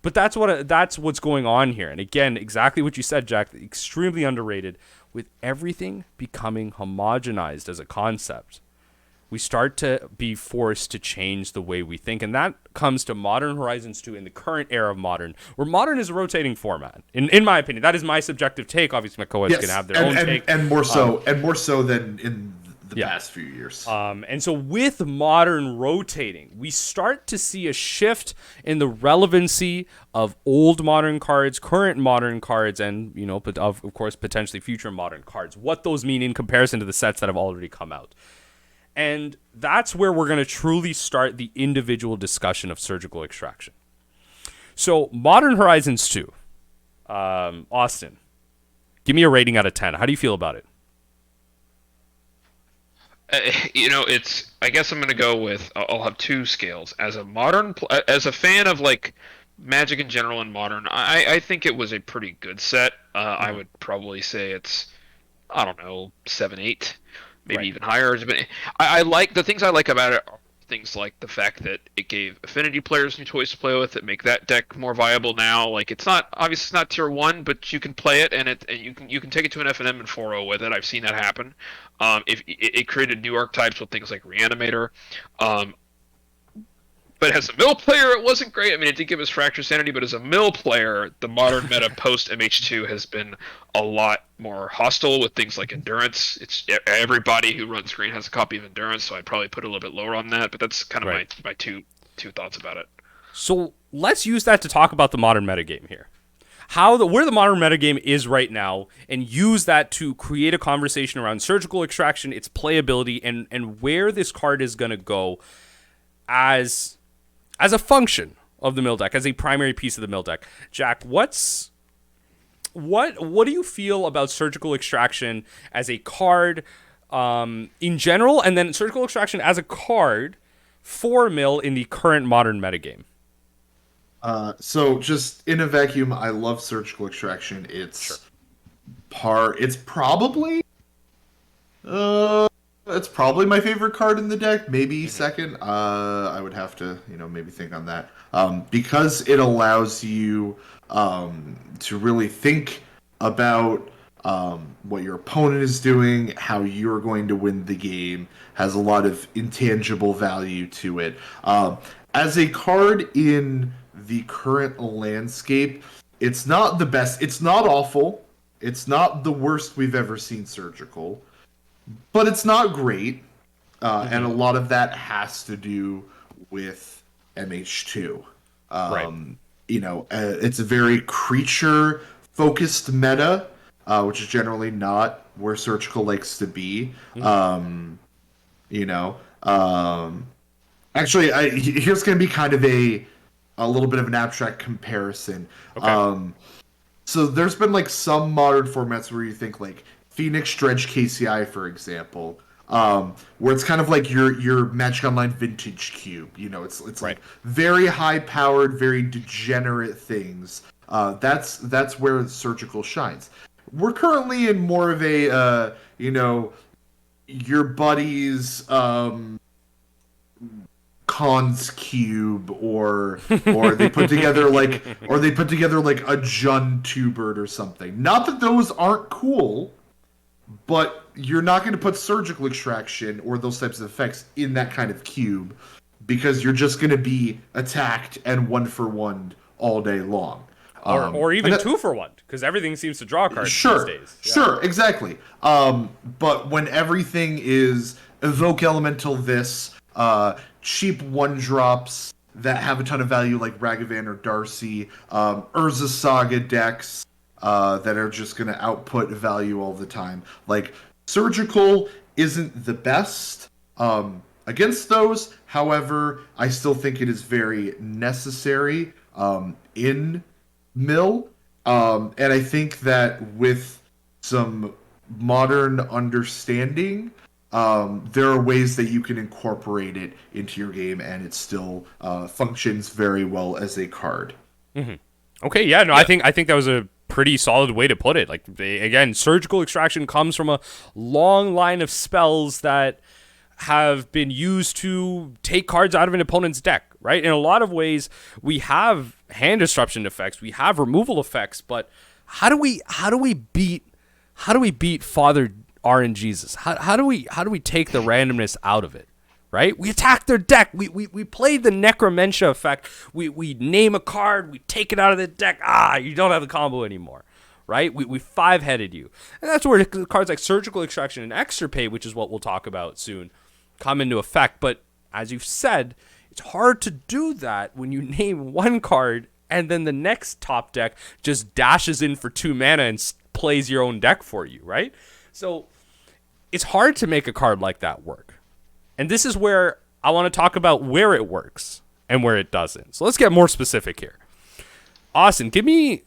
But that's what's going on here. And again, exactly what you said, Jack, extremely underrated. With everything becoming homogenized as a concept, we start to be forced to change the way we think. And that comes to Modern Horizons 2 in the current era of Modern, where Modern is a rotating format. In my opinion, that is my subjective take. Obviously, my co-hosts can have their own take. And more so than in the past few years. And so with Modern rotating, we start to see a shift in the relevancy of old Modern cards, current Modern cards, and, you know, but of course, potentially future Modern cards. What those mean in comparison to the sets that have already come out. And that's where we're going to truly start the individual discussion of Surgical Extraction. So Modern Horizons 2, Austin, give me a rating out of 10. How do you feel about it? It's. I guess I'm gonna go with. I'll have two scales. As a fan of like Magic in general and Modern, I think it was a pretty good set. I would probably say it's, I don't know, 7, 8, maybe Right. even higher. I like the things I like about it. Are things like the fact that it gave Affinity players new toys to play with that make that deck more viable now. Like it's not tier 1, but you can play it, and you can take it to an FNM and 4.0 with it. I've seen that happen. If it created new archetypes with things like Reanimator. But as a mill player, it wasn't great. I mean, it did give us Fracture Sanity, but as a mill player, the modern meta post MH2 has been a lot more hostile with things like Endurance. It's everybody who runs green has a copy of Endurance, so I'd probably put a little bit lower on that. But that's kind of Right. my two thoughts about it. So let's use that to talk about the modern metagame here. Where the modern metagame is right now, and use that to create a conversation around Surgical Extraction, its playability, and where this card is going to go as a function of the mill deck, as a primary piece of the mill deck. Jack, what do you feel about Surgical Extraction as a card in general, and then Surgical Extraction as a card for mill in the current modern metagame? So just in a vacuum, I love Surgical Extraction. It's it's probably my favorite card in the deck, maybe second. I would have to, maybe think on that. Because it allows you to really think about what your opponent is doing, how you're going to win the game, has a lot of intangible value to it. As a card in the current landscape, It's not the best. It's not awful. It's not the worst we've ever seen surgical, but it's not great. And a lot of that has to do with MH2. Right. It's a very creature focused meta, which is generally not where surgical likes to be. You know, actually, here's going to be kind of a little bit of an abstract comparison. Okay. So there's been like some modern formats where you think like Phoenix Dredge KCI, for example, where it's kind of like your Magic Online Vintage Cube. It's Right. like very high powered, very degenerate things. That's where surgical shines. We're currently in more of a your buddies Khan's cube or they put together like a Jun Two-Bird or something. Not that those aren't cool, but you're not going to put surgical extraction or those types of effects in that kind of cube because you're just going to be attacked and 1-for-1 all day long. Or even 2-for-1, because everything seems to draw cards Sure, these days. Yeah. sure, exactly. But when everything is evoke elemental this, cheap 1-drops that have a ton of value like Ragavan or Darcy, Urza Saga decks that are just going to output value all the time. Like, surgical isn't the best against those. However, I still think it is very necessary in mill. And I think that with some modern understanding, there are ways that you can incorporate it into your game and it still functions very well as a card. Okay, yeah, no, I think that was a pretty solid way to put it. Like, again, surgical extraction comes from a long line of spells that have been used to take cards out of an opponent's deck, right? In a lot of ways, we have hand disruption effects, we have removal effects, but how do we beat Father RNGesus? How do we take the randomness out of it? Right? We attack their deck. We play the Necromentia effect. We name a card. We take it out of the deck. You don't have the combo anymore. Right? We 5-headed you. And that's where cards like Surgical Extraction and Extirpate, which is what we'll talk about soon, come into effect. But as you've said, it's hard to do that when you name one card and then the next top deck just dashes in for 2 mana and plays your own deck for you, right? So it's hard to make a card like that work. And this is where I want to talk about where it works and where it doesn't. So let's get more specific here. Austin, give me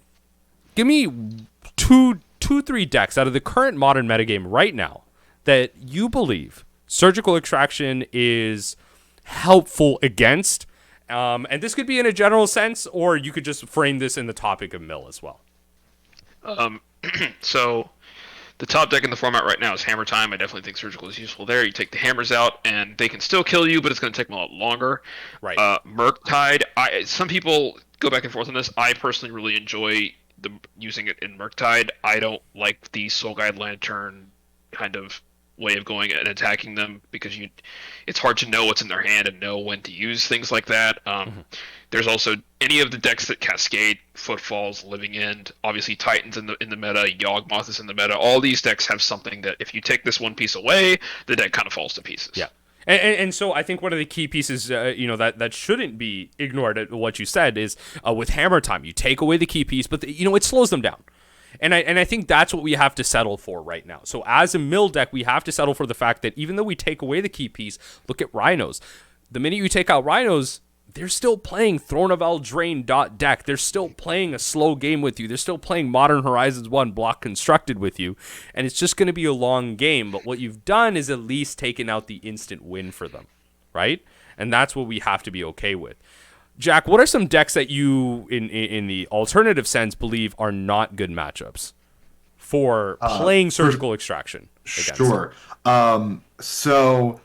3 decks out of the current modern metagame right now that you believe Surgical Extraction is helpful against. And this could be in a general sense, or you could just frame this in the topic of mill as well. So the top deck in the format right now is Hammer Time. I definitely think Surgical is useful there. You take the hammers out, and they can still kill you, but it's going to take them a lot longer. Right. Murktide. Some people go back and forth on this. I personally really enjoy using it in Murktide. I don't like the Soul Guide Lantern kind of way of going and attacking them because it's hard to know what's in their hand and know when to use things like that. There's also any of the decks that cascade, Footfalls, Living End, obviously Titans in the meta, Yawgmoth is in the meta. All these decks have something that if you take this one piece away, the deck kind of falls to pieces. Yeah. And so I think one of the key pieces, that shouldn't be ignored at what you said is with Hammer Time, you take away the key piece, but it slows them down. And I think that's what we have to settle for right now. So as a mill deck, we have to settle for the fact that even though we take away the key piece, look at Rhinos. The minute you take out Rhinos, they're still playing Throne of Eldraine deck. They're still playing a slow game with you. They're still playing Modern Horizons 1 block constructed with you. And it's just going to be a long game. But what you've done is at least taken out the instant win for them, right? And that's what we have to be okay with. Jack, what are some decks that you, in the alternative sense, believe are not good matchups for playing Surgical Extraction against? Sure. So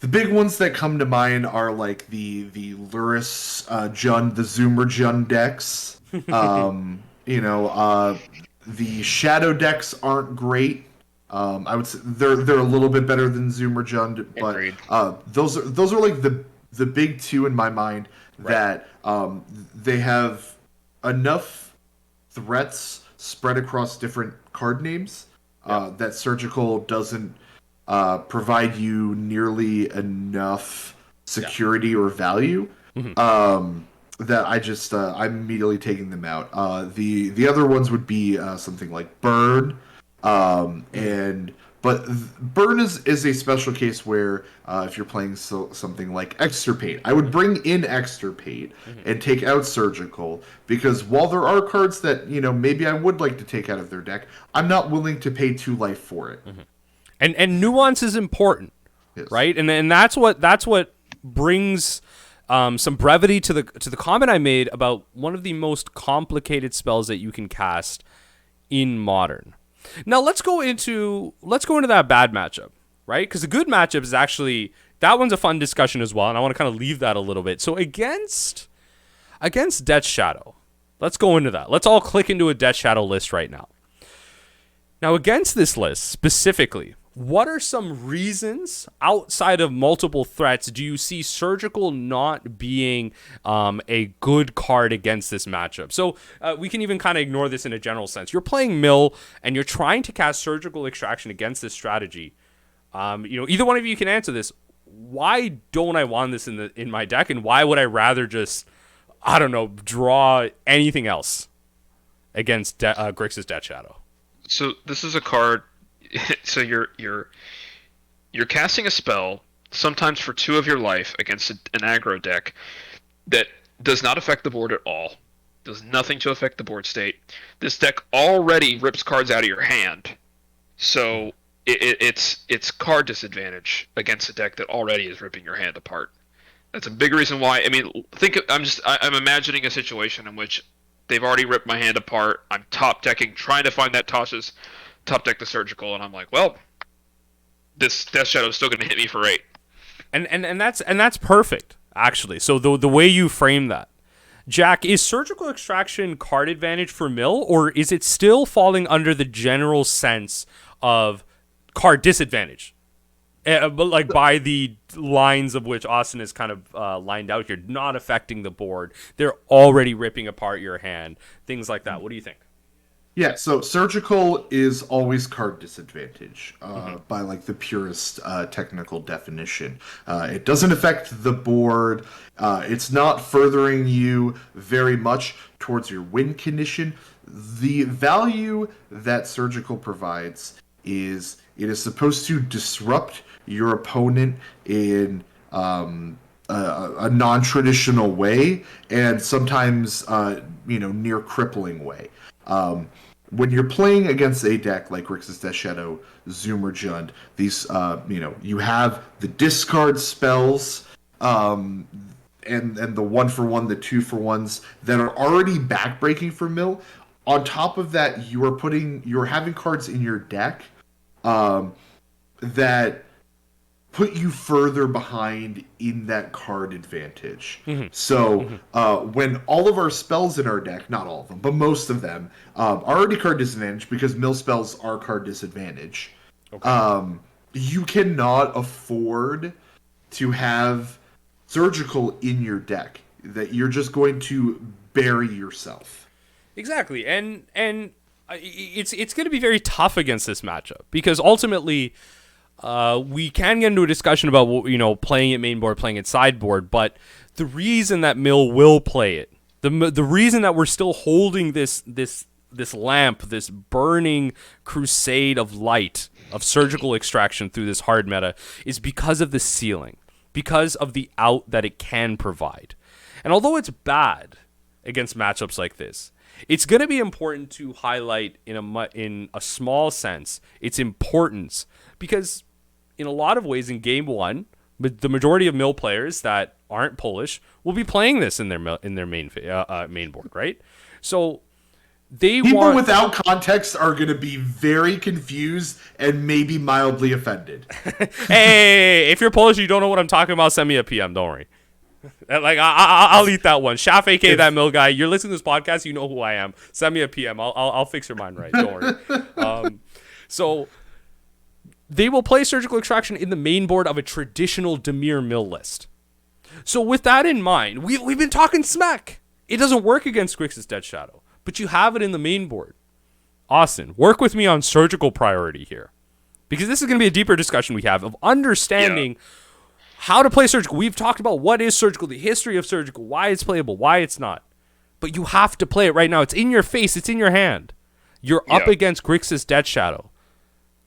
the big ones that come to mind are like the Luris Jund, the Zoomer Jund decks. The Shadow decks aren't great. I would say they're a little bit better than Zoomer Jund, but those are like the big two in my mind that they have enough threats spread across different card names that surgical doesn't provide you nearly enough security or value. That I'm immediately taking them out. The other ones would be something like burn, and but burn is a special case where if you're playing something like extirpate, I would bring in extirpate and take out surgical, because while there are cards that maybe I would like to take out of their deck, I'm not willing to pay 2 life for it. And nuance is important, Yes. right? And that's what brings some brevity to the comment I made about one of the most complicated spells that you can cast in Modern. Now let's go into that bad matchup, right? Because the good matchup is actually, that one's a fun discussion as well, and I want to kind of leave that a little bit. So against Death Shadow, let's go into that. Let's all click into a Death Shadow list right now. Now against this list specifically, what are some reasons outside of multiple threats do you see surgical not being a good card against this matchup? So we can even kind of ignore this in a general sense. You're playing Mill and you're trying to cast surgical extraction against this strategy. Either one of you can answer this. Why don't I want this in my deck, and why would I rather just, I don't know, draw anything else against Grixis Death Shadow? So this is a card. So you're casting a spell sometimes for 2 of your life against an aggro deck that does not affect the board at all. Does nothing to affect the board state. This deck already rips cards out of your hand, so it's card disadvantage against a deck that already is ripping your hand apart. That's a big reason why. I mean, I'm imagining a situation in which they've already ripped my hand apart. I'm top decking, trying to find that tosses. Top deck the surgical, and I'm like, well, this Death Shadow is still going to hit me for 8. And that's perfect, actually. So the way you frame that, Jack, is surgical extraction card advantage for Mill, or is it still falling under the general sense of card disadvantage? But like by the lines of which Austin is kind of lined out here, not affecting the board. They're already ripping apart your hand. Things like that. What do you think? Yeah, so surgical is always card disadvantage by like the purest technical definition. It doesn't affect the board. It's not furthering you very much towards your win condition. The value that surgical provides is it is supposed to disrupt your opponent in a non-traditional way, and sometimes near crippling way. When you're playing against a deck like Grixis Death Shadow, Zoomer Jund, these, you have the discard spells, and the 1-for-1, the 2-for-1s that are already backbreaking for Mill. On top of that, you're having cards in your deck, that put you further behind in that card advantage. So when all of our spells in our deck, not all of them, but most of them, are already card disadvantage because mill spells are card disadvantage. Okay. You cannot afford to have surgical in your deck. That you're just going to bury yourself. Exactly, and it's going to be very tough against this matchup because ultimately, we can get into a discussion about playing it main board, playing it sideboard, but the reason that Mill will play it, the reason that we're still holding this lamp, this burning crusade of light of surgical extraction through this hard meta, is because of the ceiling, because of the out that it can provide. And although it's bad against matchups like this, it's going to be important to highlight in a small sense its importance, because in a lot of ways in game one, the majority of Mill players that aren't Polish will be playing this in their main board, right? So people without context are going to be very confused and maybe mildly offended. Hey, if you're Polish, you don't know what I'm talking about, send me a PM. Don't worry. Like I'll eat that one. Shaft, A.K.A. that Mill guy. You're listening to this podcast. You know who I am. Send me a PM. I'll fix your mind right. Don't worry. So they will play surgical extraction in the main board of a traditional Dimir Mill list. So with that in mind, we've been talking smack. It doesn't work against Grixis Death Shadow, but you have it in the main board. Austin, work with me on surgical priority here, because this is going to be a deeper discussion we have of understanding how to play surgical. We've talked about what is surgical, the history of surgical, why it's playable, why it's not. But you have to play it right now. It's in your face. It's in your hand. You're up against Grixis Death Shadow.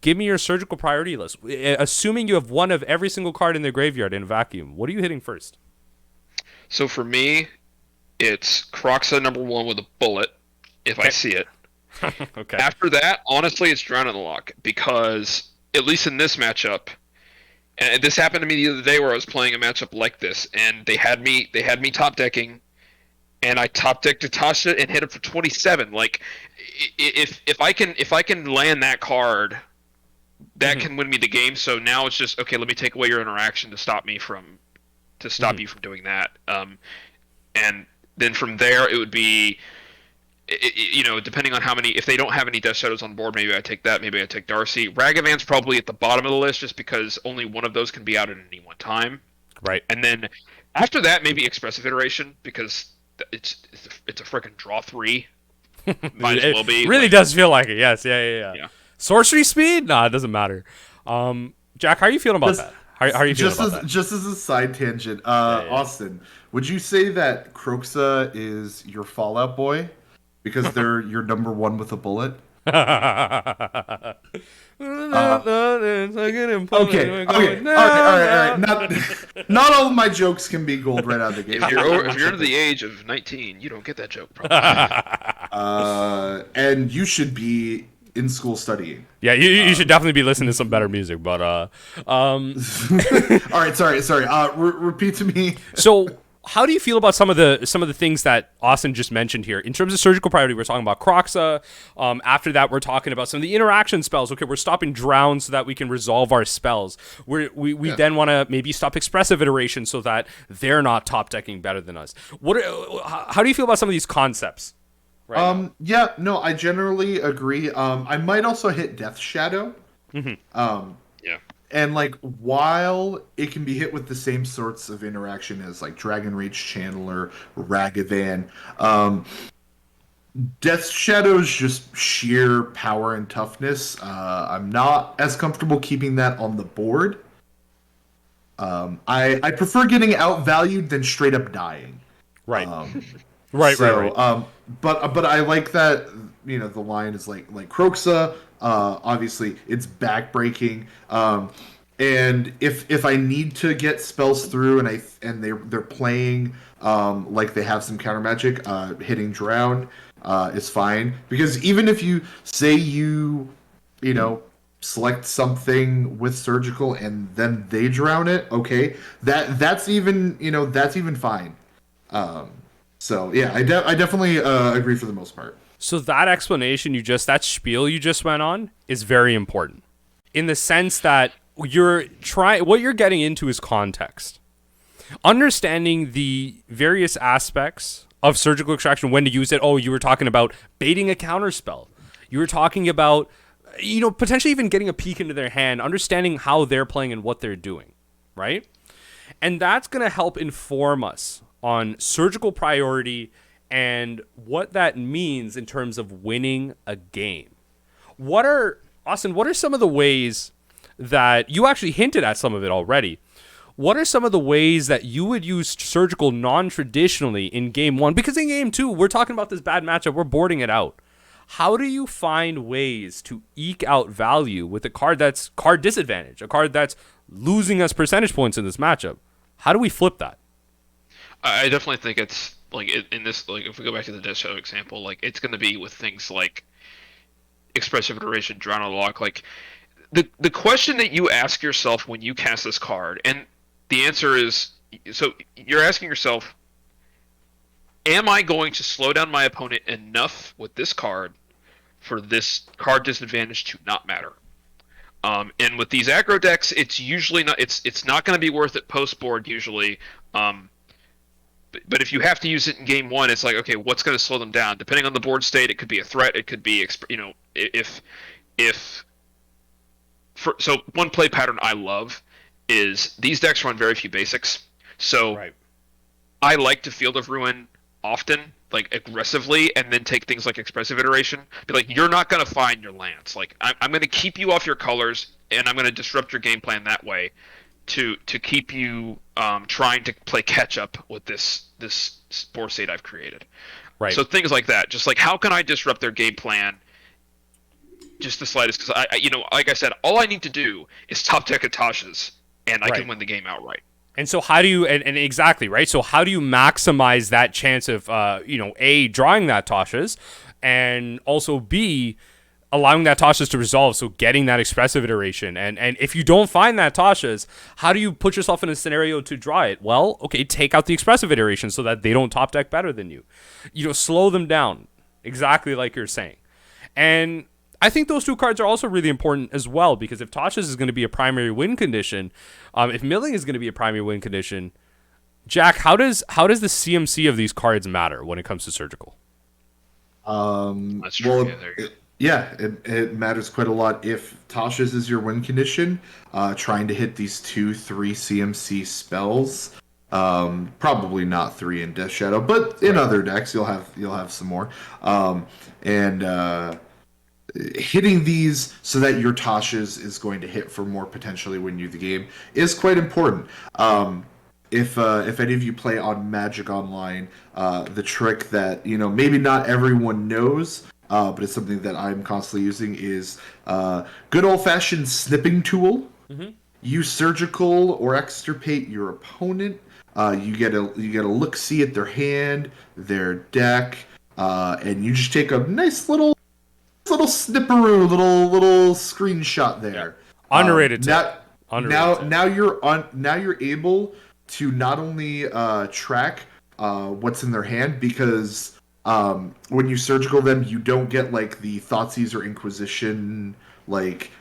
Give me your surgical priority list. Assuming you have one of every single card in the graveyard in a vacuum, what are you hitting first? So for me, it's Kroxa #1 with a bullet, if I see it. Okay. After that, honestly, it's Drown in the Lock, because at least in this matchup, and this happened to me the other day where I was playing a matchup like this, and they had me top decking, and I top decked Natasha and hit it for 27. Like, if I can land that card, that can win me the game. So now it's just, okay, let me take away your interaction to stop me from you from doing that. And then from there it would be, depending on how many, if they don't have any Death Shadows on board, maybe I take that, maybe I take Darcy. Ragavan's probably at the bottom of the list just because only one of those can be out at any one time. Right. And then after that, maybe Expressive Iteration, because it's a freaking draw 3. Might as well be. It really does feel like it, yes. Yeah. Sorcery speed? Nah, it doesn't matter. Jack, how are you feeling about that? How are you feeling about that? Just as a side tangent, Austin, would you say that Kroxa is your Fallout Boy? Because they're your #1 with a bullet? Okay. All right. Not all of my jokes can be gold right out of the gate. If you're under the age of 19, you don't get that joke, probably. And you should be in school studying. Yeah, you should definitely be listening to some better music, but all right, sorry. Repeat to me. So how do you feel about some of the things that Austin just mentioned here? In terms of surgical priority, we're talking about Kroxa. After that, we're talking about some of the interaction spells. Okay, we're stopping Drown so that we can resolve our spells. We then want to maybe stop Expressive Iteration so that they're not top decking better than us. How do you feel about some of these concepts? Right yeah, no, I generally agree. I might also hit Death Shadow. Yeah. And like, while it can be hit with the same sorts of interaction as like Dragon Rage Channeler, Ragavan, Death Shadow's just sheer power and toughness. I'm not as comfortable keeping that on the board. I prefer getting outvalued than straight up dying. Right. Right. But I like that, the line is like Kroxa. Obviously, it's backbreaking. And if I need to get spells through and they're playing like they have some counter magic, hitting Drown is fine, because even if you say you select something with surgical and then they drown it, okay, that's even fine. So yeah, I definitely agree for the most part. So that explanation that spiel you just went on is very important, in the sense that what you're getting into is context. Understanding the various aspects of surgical extraction, when to use it. Oh, you were talking about baiting a counterspell. You were talking about, potentially even getting a peek into their hand, understanding how they're playing and what they're doing, right? And that's going to help inform us on surgical priority and what that means in terms of winning a game. Austin, what are some of the ways that you actually hinted at some of it already? What are some of the ways that you would use surgical non-traditionally in game 1? Because in game 2, we're talking about this bad matchup. We're boarding it out. How do you find ways to eke out value with a card that's card disadvantage, a card that's losing us percentage points in this matchup? How do we flip that? I definitely think it's like in this, like if we go back to the Death Shadow example, like it's going to be with things like Expressive Iteration, Drown on the Lock. Like the question that you ask yourself when you cast this card, and the answer is, so you're asking yourself, am I going to slow down my opponent enough with this card for this card disadvantage to not matter? And with these aggro decks, it's usually not. It's not going to be worth it post board usually. But if you have to use it in game 1, it's like, okay, what's going to slow them down? Depending on the board state, it could be a threat. It could be, so one play pattern I love is these decks run very few basics. So I like to Field of Ruin often, like aggressively, and then take things like expressive iteration. Be like, you're not gonna find your lands. Like I'm gonna keep you off your colors, and I'm gonna disrupt your game plan that way, to keep you trying to play catch up with this board state I've created. Right. So things like that, just like how can I disrupt their game plan just the slightest? Because like I said, all I need to do is top deck Atasha's, and I Right. can win the game outright. And so how do you and exactly right? So how do you maximize that chance of A, drawing that Tasha's, and also B, allowing that Tasha's to resolve, so getting that expressive iteration. And if you don't find that Tasha's, how do you put yourself in a scenario to draw it? Well, okay, take out the expressive iteration so that they don't top deck better than you. Slow them down, exactly like you're saying. And I think those two cards are also really important as well, because if Tasha's is going to be a primary win condition, if milling is going to be a primary win condition, Jack, how does the CMC of these cards matter when it comes to surgical? That's true. Well, it matters quite a lot. If Tasha's is your win condition, trying to hit these 2-3 CMC spells, probably not 3 in Death Shadow, but in other decks you'll have some more, and hitting these so that your Tasha's is going to hit for more, potentially win you the game, is quite important. If any of you play on Magic Online, the trick that maybe not everyone knows, but it's something that I'm constantly using, is good old-fashioned snipping tool. Mm-hmm. Use surgical or extirpate your opponent. You get a look-see at their hand, their deck, and you just take a nice little snipperoo, little screenshot there. Underrated. Now you're able to not only track what's in their hand, because when you surgical them, you don't get like the Thoughtseize or Inquisition, like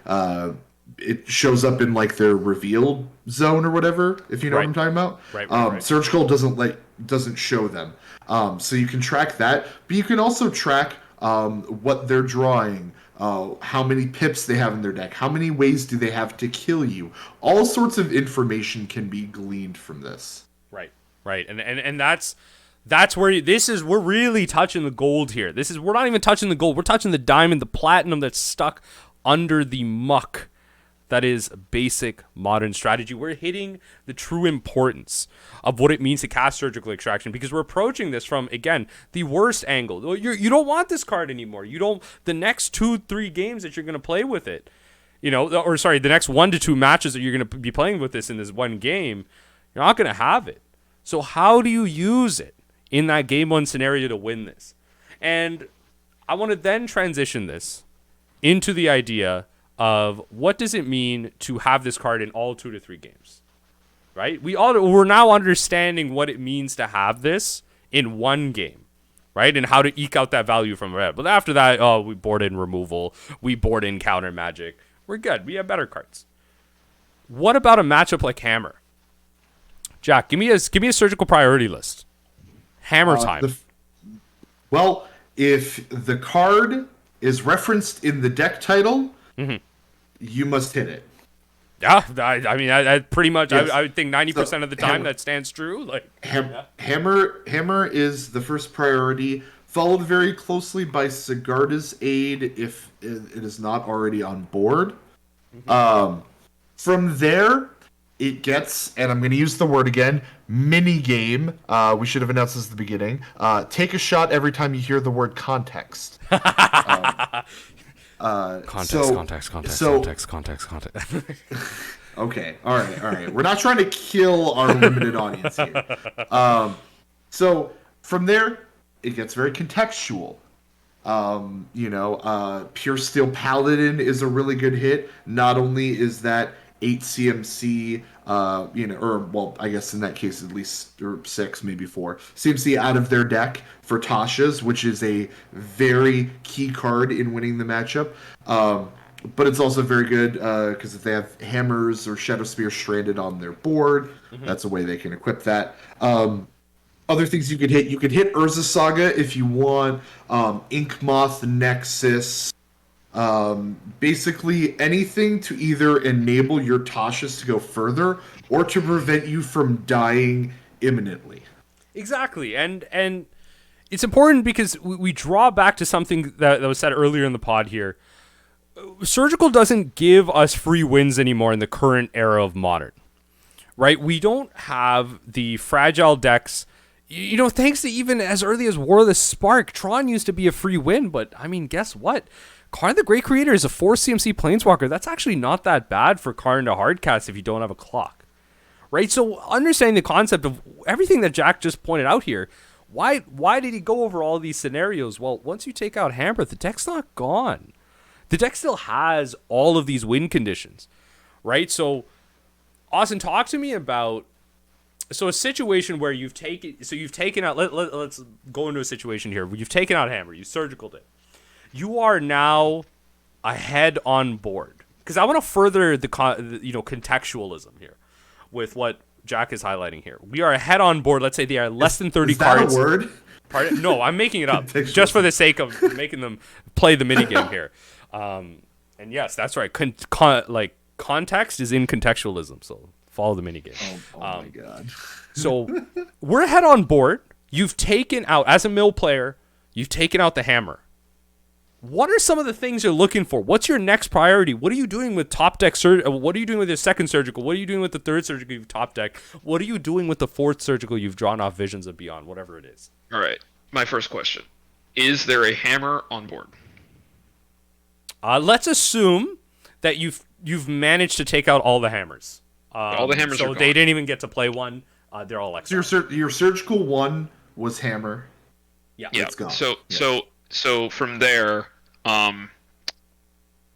it shows up in like their revealed zone or whatever, if you know what I'm talking about. Right. Surgical doesn't show them, so you can track that, but you can also track what they're drawing, how many pips they have in their deck, how many ways do they have to kill you. All sorts of information can be gleaned from this. Right. And that's where we're really touching the gold here. We're not even touching the gold. We're touching the diamond, the platinum that's stuck under the muck. That is basic modern strategy. We're hitting the true importance of what it means to cast Surgical Extraction, because we're approaching this from, again, the worst angle. You don't want this card anymore. The next 2-3 games that you're going to play with it, the next 1 to 2 matches that you're going to be playing with this in this one game, you're not going to have it. So how do you use it in that game 1 scenario to win this? And I want to then transition this into the idea of what does it mean to have this card in all 2 to 3 games, right? We're now understanding what it means to have this in one game, right? And how to eke out that value from it. But after that, we board in removal, we board in counter magic. We're good. We have better cards. What about a matchup like Hammer? Jack, give me a surgical priority list. Hammer time. If the card is referenced in the deck title, you must hit it. Yeah, I pretty much. Yes. I would think 90% of the time that stands true. Hammer is the first priority, followed very closely by Sigarda's Aid if it is not already on board. From there, it gets, and I'm going to use the word again, mini game. We should have announced this at the beginning. Take a shot every time you hear the word context. Context. Okay, all right. We're not trying to kill our limited audience here. So from there, it gets very contextual. Pure Steel Paladin is a really good hit. Not only is that 8 CMC, I guess in that case at least, or 6, maybe 4 CMC out of their deck for Tasha's, which is a very key card in winning the matchup. But it's also very good because if they have hammers or Shadow Spear stranded on their board, that's a way they can equip that. Other things you could hit Urza Saga if you want, Inkmoth Nexus. Basically anything to either enable your Tasha's to go further or to prevent you from dying imminently. Exactly. And it's important because we draw back to something that was said earlier in the pod here. Surgical doesn't give us free wins anymore in the current era of Modern, right? We don't have the fragile decks. Thanks to even as early as War of the Spark, Tron used to be a free win, but I mean, guess what? Karn the Great Creator is a 4 CMC Planeswalker. That's actually not that bad for Karn to hardcast if you don't have a clock, right? So understanding the concept of everything that Jack just pointed out here, why did he go over all these scenarios? Well, once you take out Hammer, the deck's not gone. The deck still has all of these win conditions, right? So, Austin, talk to me about a situation where you've taken out. Let's go into a situation here where you've taken out Hammer, you surgicaled it. You are now ahead on board because I want to further the contextualism here with what Jack is highlighting here. We are ahead on board. Let's say they are less than 30 cards. Is that a word? Pardon? No, I'm making it up just for the sake of making them play the minigame here. And yes, that's right. Context is in contextualism, so follow the minigame. Oh my god. So we're ahead on board. You've taken out, as a mill player, you've taken out the Hammer. What are some of the things you're looking for? What's your next priority? What are you doing with top deck? What are you doing with your second surgical? What are you doing with the third surgical you've top deck? What are you doing with the fourth surgical you've drawn off Visions of Beyond? Whatever it is. All right. My first question: is there a Hammer on board? Let's assume that you've managed to take out all the hammers. All the hammers are so gone. they didn't even get to play one. They're all exiled. So your surgical one was Hammer. Yeah. It's gone. So from there,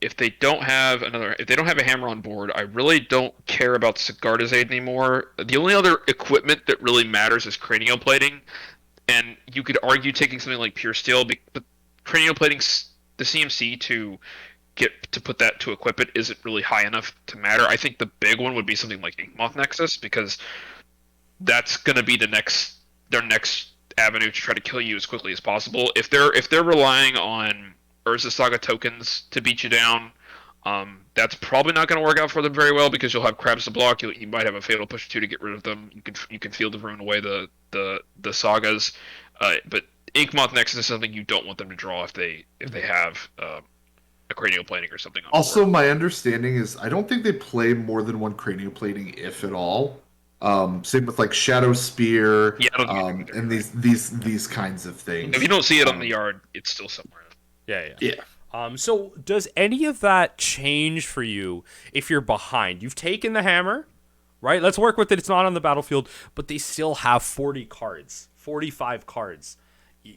if they don't have a Hammer on board, I really don't care about Sigarda's Aid anymore. The only other equipment that really matters is cranial plating, and you could argue taking something like Pure Steel, but cranial plating, the CMC to put that to equip it isn't really high enough to matter. I think the big one would be something like Inkmoth Nexus, because that's going to be their next avenue to try to kill you as quickly as possible. If they're relying on Urza Saga tokens to beat you down, that's probably not going to work out for them very well, because you'll have crabs to block. You might have a Fatal Push 2 to get rid of them. You can Field of Ruin away the sagas, but Inkmoth Nexus is something you don't want them to draw if they have a cranial plating or something on Also, board. my understanding is I don't think they play more than one cranial plating, if at all. Same with like Shadow Spear, Yeah, I don't think and these kinds of things. If you don't see it on the yard, it's still somewhere. Yeah. So does any of that change for you if you're behind? You've taken the Hammer, right? Let's work with it. It's not on the battlefield, but they still have 40 cards, 45 cards,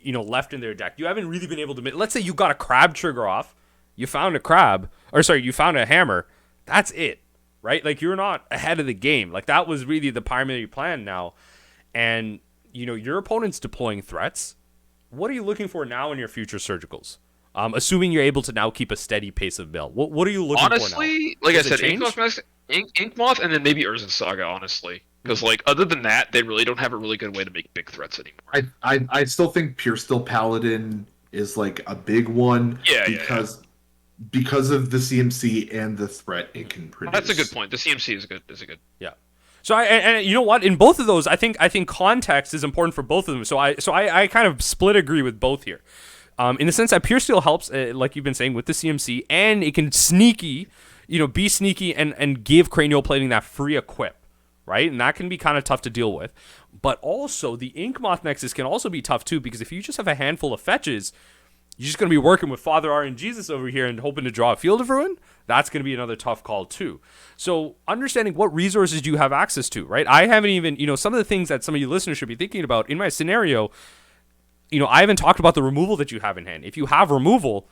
left in their deck. You haven't really been able to. Let's say you got a crab trigger off. You found you found a Hammer. That's it, right? Like, you're not ahead of the game. Like, that was really the primary plan now. And, your opponent's deploying threats. What are you looking for now in your future surgicals? Assuming you're able to now keep a steady pace of build. What are you looking for now? Honestly, like I said, Inkmoth, and then maybe Urza Saga, honestly. Because, other than that, they really don't have a really good way to make big threats anymore. I still think Pure Steel Paladin is like a big one. Because of the CMC and the threat it can produce. That's a good point. The CMC is good. Yeah. So and you know what? In both of those, I think context is important for both of them. So I kind of split agree with both here. In the sense that Pure Steel helps, like you've been saying, with the CMC, and it can be sneaky and give cranial plating that free equip, right? And that can be kind of tough to deal with. But also, the Inkmoth Nexus can also be tough too, because if you just have a handful of fetches, you're just going to be working with Father R and Jesus over here and hoping to draw a Field of Ruin. That's going to be another tough call too. So understanding what resources do you have access to, right? I haven't even, some of the things that some of you listeners should be thinking about in my scenario, I haven't talked about the removal that you have in hand. If you have removal,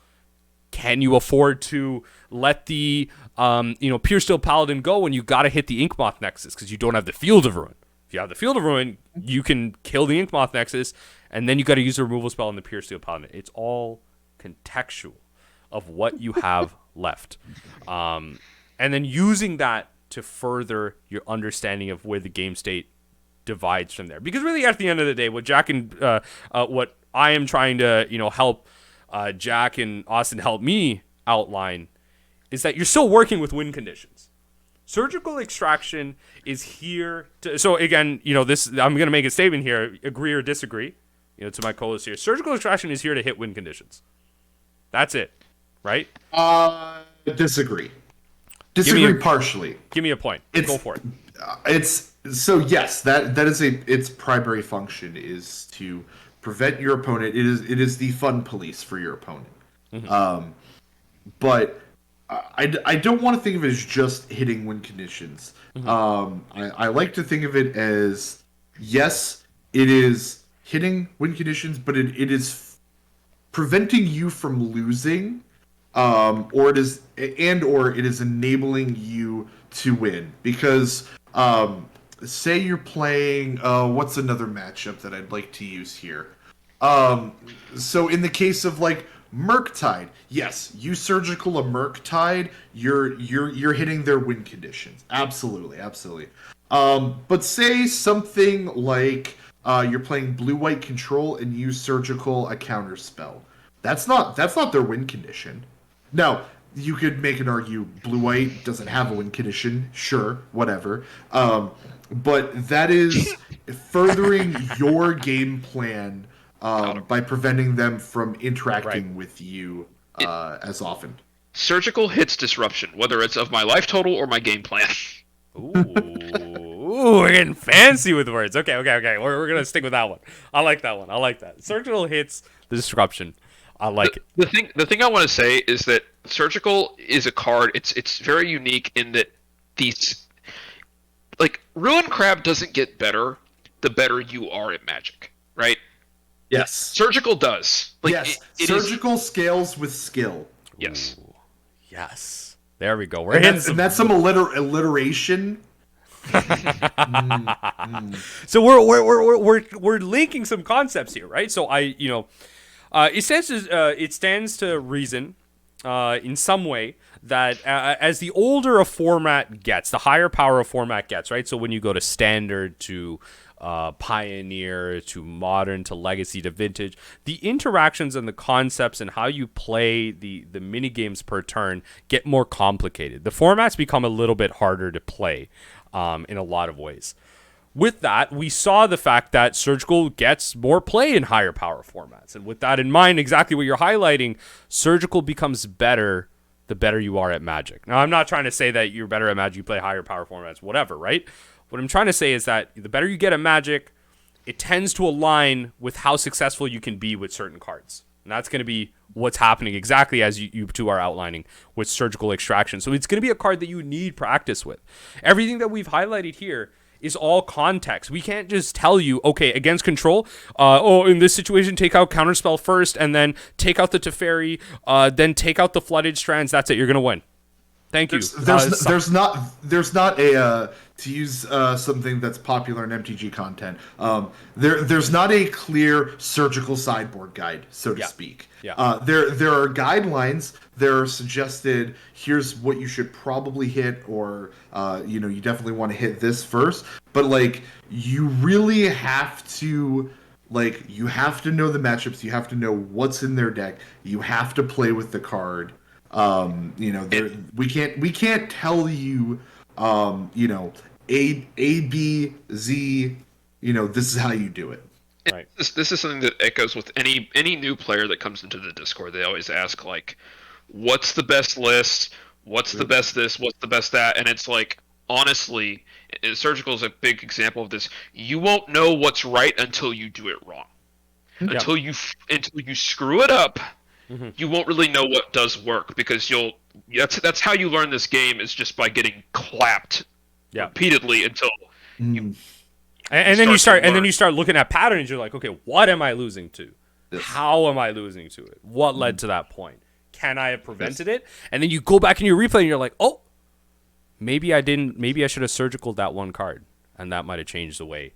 can you afford to let the, Pure Steel Paladin go when you got to hit the Inkmoth Nexus because you don't have the Field of Ruin? If you have the Field of Ruin, you can kill the Inkmoth Nexus, and then you got to use a removal spell on the Pure Steel Paladin. It's all contextual of what you have left. And then using that to further your understanding of where the game state divides from there. Because really, at the end of the day, what Jack and what I am trying to help Jack and Austin help me outline is that you're still working with win conditions. Surgical extraction is here to. So again, this I'm going to make a statement here. Agree or disagree. to my co-host here. Surgical Extraction is here to hit win conditions. That's it, right? Disagree. Partially. Give me a point. Go for it. It's so yes, that is its primary function is to prevent your opponent. It is the fun police for your opponent. Mm-hmm. But I don't want to think of it as just hitting win conditions. Mm-hmm. I like to think of it as, yes, it is hitting win conditions, but it is preventing you from losing, or it is enabling you to win. Because say you're playing, what's another matchup that I'd like to use here? So in the case of like Murktide, yes, you surgical a Murktide, you're hitting their win conditions. Absolutely. But say something like you're playing blue-white control and you surgical a counter spell. That's not their win condition. Now, you could make an argue blue-white doesn't have a win condition. Sure, whatever. But that is furthering your game plan by preventing them from interacting with you as often. Surgical hits disruption, whether it's of my life total or my game plan. Ooh, we're getting fancy with words. Okay. We're going to stick with that one. I like that. Surgical hits disruption. I like it. The thing I want to say is that Surgical is a card. It's very unique in that these, like, Ruin Crab doesn't get better the better you are at Magic, right? Yes. Surgical does. Like, yes. Surgical scales with skill. Yes. Ooh, yes. There we go. And that's some alliteration. So we're linking some concepts here, right? So it stands to reason in some way that as the older a format gets, the higher power a format gets, right? So when you go to Standard to Pioneer to Modern to Legacy to Vintage, the interactions and the concepts and how you play the mini games per turn get more complicated. The formats become a little bit harder to play in a lot of ways. With that, we saw the fact that Surgical gets more play in higher power formats. And with that in mind, exactly what you're highlighting, Surgical becomes better the better you are at Magic. Now, I'm not trying to say that you're better at Magic, you play higher power formats, whatever, right? What I'm trying to say is that the better you get at Magic, it tends to align with how successful you can be with certain cards. And that's going to be what's happening exactly as you two are outlining with Surgical Extraction. So it's going to be a card that you need practice with. Everything that we've highlighted here is all context. We can't just tell you, okay, against control, in this situation, take out Counterspell first, and then take out the Teferi, then take out the Flooded Strands. That's it. You're going to win. Thank you. There's not a to use something that's popular in MTG content. There's not a clear surgical sideboard guide, so to speak. Yeah. There are guidelines. There are suggested. Here's what you should probably hit, or you definitely want to hit this first. But like, you really have to. Like, you have to know the matchups. You have to know what's in their deck. You have to play with the card. We can't tell you, A, B, Z, this is how you do it. Right. This is something that echoes with any new player that comes into the Discord. They always ask, like, what's the best list? What's the best this? What's the best that? And it's like, honestly, Surgical is a big example of this. You won't know what's right until you do it wrong. Until you screw it up. Mm-hmm. You won't really know what does work, because that's how you learn this game, is just by getting clapped repeatedly until you and then you start looking at patterns. You're like, okay, what am I losing to? How am I losing to it? What led to that point? Can I have prevented it? And then you go back in your replay and you're like, oh, maybe I didn't. Maybe I should have surgicaled that one card, and that might have changed the way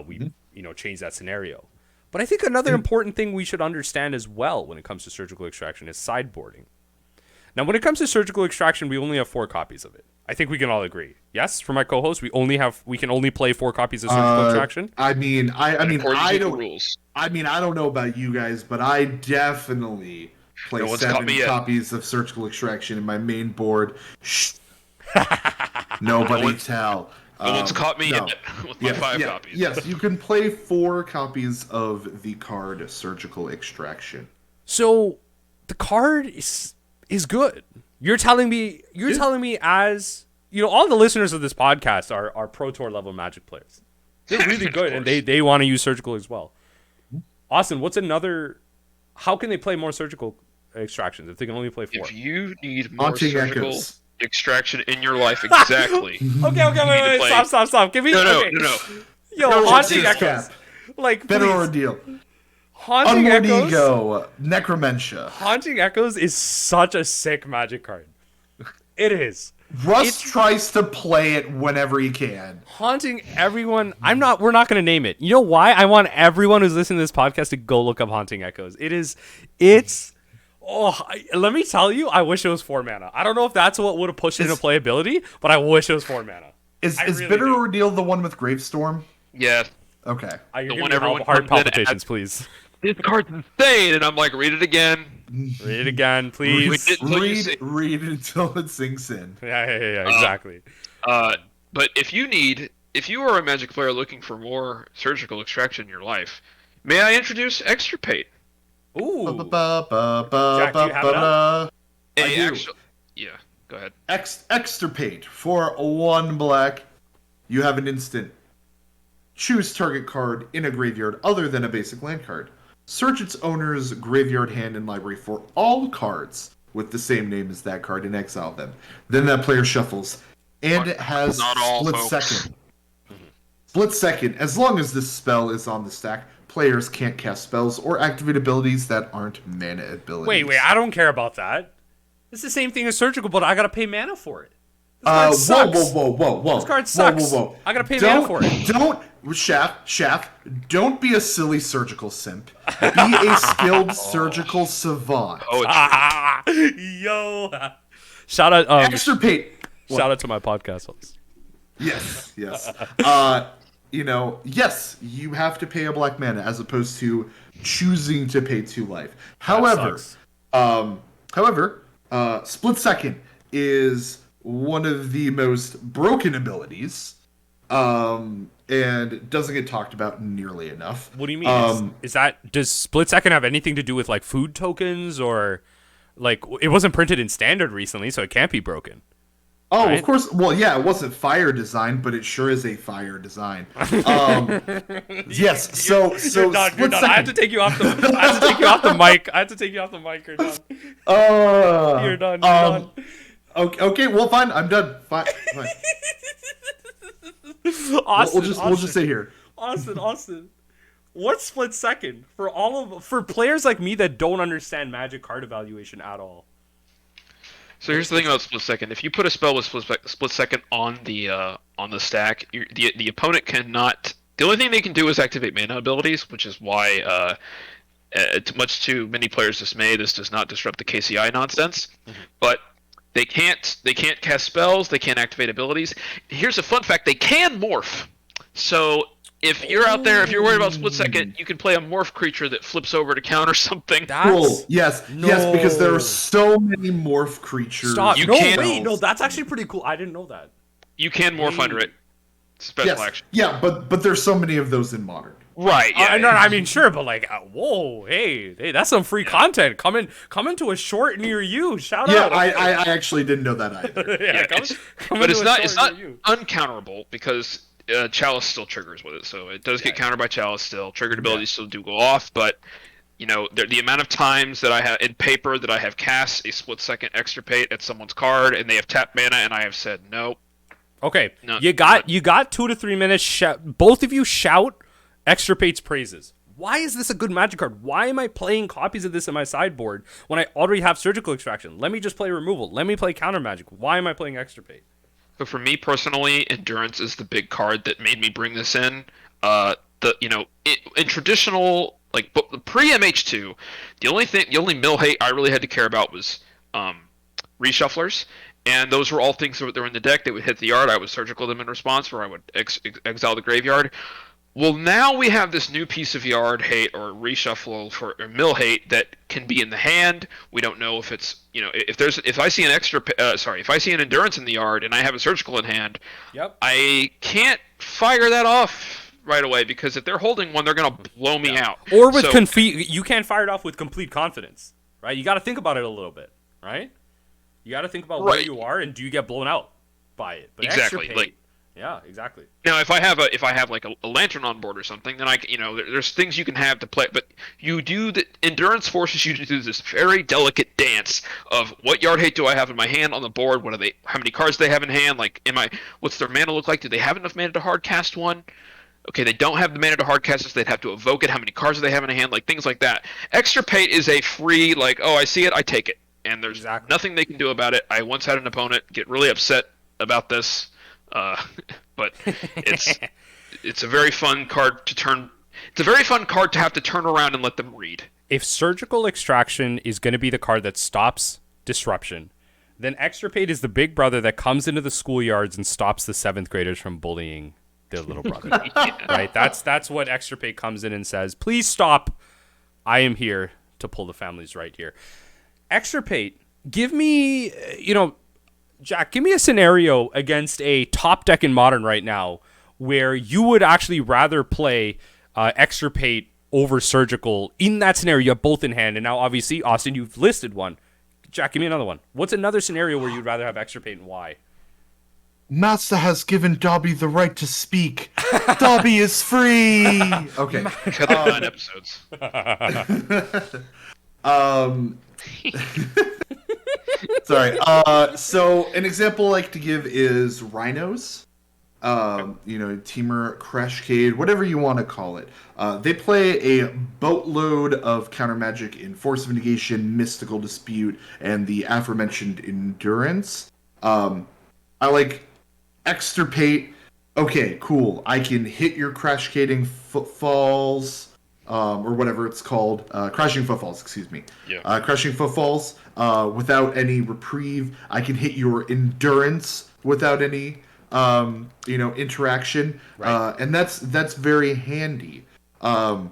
we changed that scenario. But I think another important thing we should understand as well when it comes to Surgical Extraction is sideboarding. Now, when it comes to Surgical Extraction, we only have 4 copies of it. I think we can all agree. Yes, for my co-host, we can only play 4 copies of Surgical Extraction. I don't know about you guys, but I definitely play 7 copies of Surgical Extraction in my main board. Shh. Nobody tell. No one's caught me no. yet with my 5 copies. Yes, you can play 4 copies of the card Surgical Extraction. So the card is good. You're telling me as all the listeners of this podcast are Pro Tour level Magic players. They're really good, and they want to use Surgical as well. Austin, what's another? How can they play more Surgical Extractions if they can only play 4? If you need more Haunting Surgical Echoes. Extraction in your life, exactly. Okay, wait, stop. Give me No. Yo, Haunting Echoes. Like, Better please. Ordeal. Haunting Unmoored Echoes. Ego. Necromentia. Haunting Echoes is such a sick Magic card. It is. Russ tries to play it whenever he can. Haunting everyone. We're not going to name it. You know why? I want everyone who's listening to this podcast to go look up Haunting Echoes. Let me tell you, I wish it was 4 mana. I don't know if that's what would have pushed it into playability, but I wish it was 4 mana. Is really Bitter do. Ordeal the one with Gravestorm? Yeah. Okay. You're one giving me everyone heart comes in palpitations, please. This card's insane, and I'm like, read it again. Read it again, please. Read it until it sinks in. Yeah, exactly. But if you are a Magic player looking for more Surgical Extraction in your life, may I introduce Extirpate? Ooh. Jack, do you have it up? Yeah, go ahead. Extirpate. For 1 black, you have an instant. Choose target card in a graveyard other than a basic land card. Search its owner's graveyard, hand, and library for all cards with the same name as that card and exile them. Then that player shuffles. And it has Split Second. Split Second. As long as this spell is on the stack, players can't cast spells or activate abilities that aren't mana abilities. Wait, I don't care about that. It's the same thing as Surgical, but I gotta pay mana for it. This card sucks. Whoa. This card sucks. I gotta pay mana for it. Shaft, don't be a silly surgical simp. Be a skilled surgical savant. Yo. Shout out Extirpate. Shout out to my podcast host. Yes. Yes, you have to pay a black mana as opposed to choosing to pay 2 life. However, Split Second is one of the most broken abilities, and doesn't get talked about nearly enough. What do you mean? Does Split Second have anything to do with like food tokens, or like it wasn't printed in Standard recently, so it can't be broken? Oh, right? Of course. Well, yeah, it wasn't fire design, but it sure is a fire design. Yes. So You're done. I have to take you off the mic. You're done. You're done. Okay. Well, fine. I'm done. Fine. Austin, we'll just stay here. Austin. What's Split Second for players like me that don't understand Magic card evaluation at all? So here's the thing about Split Second. If you put a spell with Split Second on the stack, the opponent cannot. The only thing they can do is activate mana abilities, which is why, much to many players' dismay, this does not disrupt the KCI nonsense. Mm-hmm. But they can't cast spells. They can't activate abilities. Here's a fun fact: they can morph. So if you're out there, if you're worried about Split Second, you can play a morph creature that flips over to counter something. Cool. Yes, because there are so many morph creatures. Stop. That's actually pretty cool. I didn't know that. You can morph under it. Special action. Yeah, but there's so many of those in Modern. Right. Yeah. I mean, sure, but like, whoa, hey, that's some free content. Come into a short near you. Shout out. Yeah, I actually didn't know that either. But it's not uncounterable because Chalice still triggers with it, so it does get countered by Chalice still. Triggered abilities still do go off, but the amount of times that I have in paper that I have cast a Split Second Extirpate at someone's card and they have tapped mana and I have said no. Okay, you got 2 to 3 minutes. Both of you shout Extirpate's praises. Why is this a good Magic card? Why am I playing copies of this in my sideboard when I already have Surgical Extraction? Let me just play Removal. Let me play Counter Magic. Why am I playing Extirpate? So for me personally, Endurance is the big card that made me bring this in. In traditional pre-MH2, the only mill hate I really had to care about was reshufflers, and those were all things that were in the deck. They would hit the yard. I would surgical them in response, or I would exile the graveyard. Well, now we have this new piece of yard hate or reshuffle for or mill hate that can be in the hand. We don't know if it's if I see an if I see an endurance in the yard and I have a surgical in hand, Yep. I can't fire that off right away because if they're holding one, they're gonna blow me out. Or with So, you can't fire it off with complete confidence, right? You got to think about it a little bit, right? You got to think about where Right. you are and do you get blown out by it. But Exactly, Extirpate, like- yeah, exactly. Now, if I have like a lantern on board or something, then there's things you can have to play. But the endurance forces you to do this very delicate dance of what yard hate do I have in my hand on the board? What are they? How many cards do they have in hand? Like, what's their mana look like? Do they have enough mana to hard cast one? Okay, they don't have the mana to hard cast it, so they'd have to evoke it. How many cards do they have in hand? Like things like that. Extirpate is a free, like, oh, I see it, I take it, and there's nothing they can do about it. I once had an opponent get really upset about this. But it's a very fun card to turn. It's a very fun card to have to turn around and let them read. If Surgical Extraction is going to be the card that stops disruption, then Extirpate is the big brother that comes into the schoolyards and stops the 7th graders from bullying their little brother. Right? That's what Extirpate comes in and says. Please stop. I am here to pull the families right here. Extirpate, give me, Jack, give me a scenario against a top deck in Modern right now where you would actually rather play Extirpate over Surgical. In that scenario, you have both in hand. And now, obviously, Austin, you've listed one. Jack, give me another one. What's another scenario where you'd rather have Extirpate and why? Master has given Dobby the right to speak. Dobby is free. Okay. Cut the 9 episodes. Sorry. So an example I like to give is rhinos. Teamer, Crashcade, whatever you want to call it. They play a boatload of counter magic in Force of Negation, Mystical Dispute, and the aforementioned Endurance. I like Extirpate. Okay, cool. I can hit your Crashcading Footfalls, or whatever it's called. Crashing Footfalls, excuse me. Yeah. Crashing Footfalls without any reprieve. I can hit your Endurance without any interaction. Right. And that's very handy. Yeah,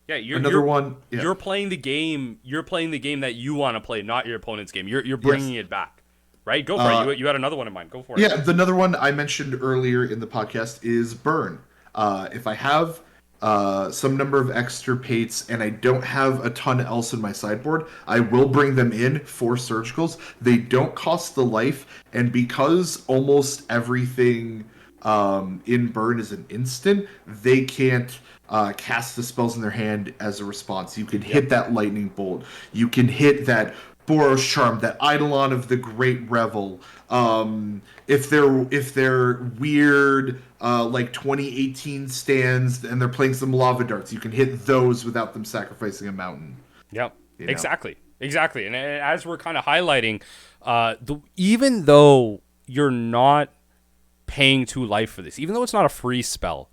you're playing the game. You're playing the game that you want to play, not your opponent's game. You're bringing it back, right? Go for it. You had another one in mind. Go for it. Yeah, another one I mentioned earlier in the podcast is Burn. If I have some number of Extirpates and I don't have a ton else in my sideboard, I will bring them in for Surgicals. They don't cost the life, and because almost everything in Burn is an instant, they can't cast the spells in their hand as a response. You can hit that Lightning Bolt. You can hit that Boros Charm, that Eidolon of the Great Revel. If they're weird, like 2018 stands, and they're playing some Lava Darts, you can hit those without them sacrificing a mountain. Yep, exactly. And as we're kind of highlighting, even though you're not paying 2 life for this, even though it's not a free spell,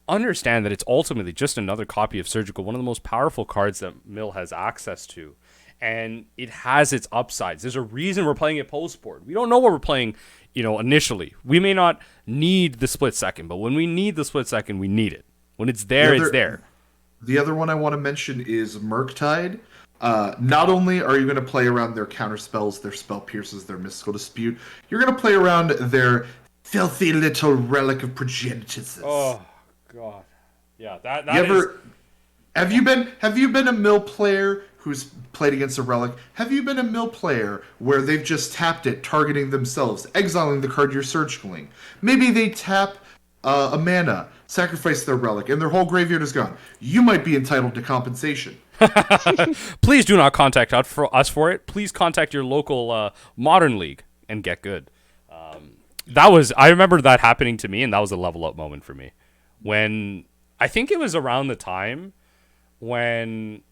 understand that it's ultimately just another copy of Surgical, one of the most powerful cards that Mill has access to. And it has its upsides. There's a reason we're playing it post-board. We don't know what we're playing, initially. We may not need the split second, but when we need the split second, we need it. When it's there, it's there. The other one I want to mention is Murktide. Not only are you going to play around their counter spells, their Spell Pierces, their Mystical Dispute, you're going to play around their filthy little Relic of Progenitus. Oh, God. Yeah, that Have you been a Mill player who's played against a Relic? Have you been a Mill player where they've just tapped it, targeting themselves, exiling the card you're surgicaling? Maybe they tap a mana, sacrifice their Relic, and their whole graveyard is gone. You might be entitled to compensation. Please do not contact us for it. Please contact your local Modern League and get good. I remember that happening to me, and that was a level up moment for me. When I think it was around the time when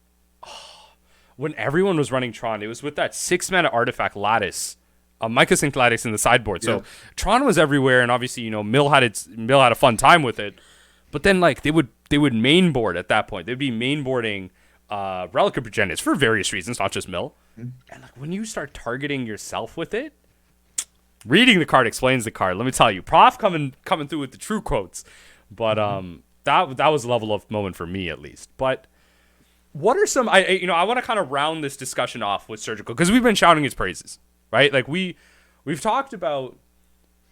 everyone was running Tron, it was with that 6-mana artifact Lattice, Mycosync Lattice in the sideboard. So Tron was everywhere, and obviously, Mill had a fun time with it. But then, like, they would mainboard at that point. They'd be mainboarding Relic of Progenitus for various reasons, not just Mill. And like when you start targeting yourself with it, reading the card explains the card. Let me tell you, Prof coming through with the true quotes. But that was a level up moment for me at least. But what are some I want to kind of round this discussion off with Surgical, because we've been shouting his praises, right? Like we've talked about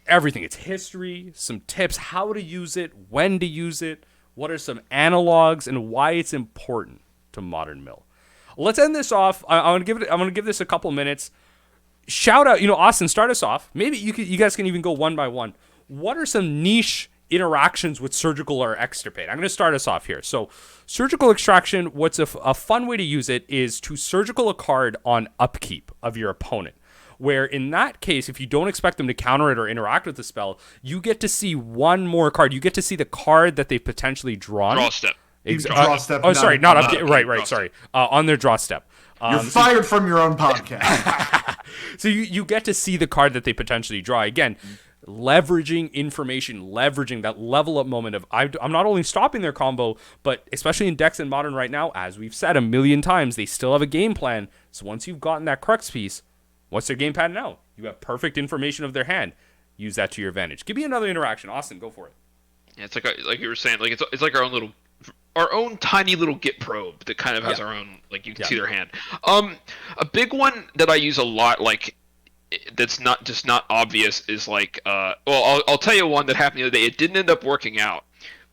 everything, its history, some tips, how to use it, when to use it, what are some analogs, and why it's important to modern mill. Let's end this off. I'm gonna give this a couple minutes. Shout out, Austin, start us off. Maybe you guys can even go one by one. What are some niche interactions with Surgical or Extirpate? I'm going to start us off here. So, Surgical Extraction, what's a fun way to use it is to Surgical a card on upkeep of your opponent, where in that case, if you don't expect them to counter it or interact with the spell, you get to see one more card. You get to see the card that they've potentially drawn. Draw step. Draw step. Sorry, not upkeep. Right. Sorry. On their draw step. You're fired from your own podcast. So you get to see the card that they potentially draw. Again, leveraging information, leveraging that level up moment of I'm not only stopping their combo, but especially in decks in Modern right now, as we've said a million times, they still have a game plan. So once you've gotten that Crux piece, what's their game plan now? You have perfect information of their hand. Use that to your advantage. Give me another interaction. Austin, go for it. Yeah, it's like you were saying, like it's like our own tiny little Git probe that kind of has our own, like you can see their hand. A big one that I use a lot, like that's not obvious, is like I'll tell you one that happened the other day. It didn't end up working out,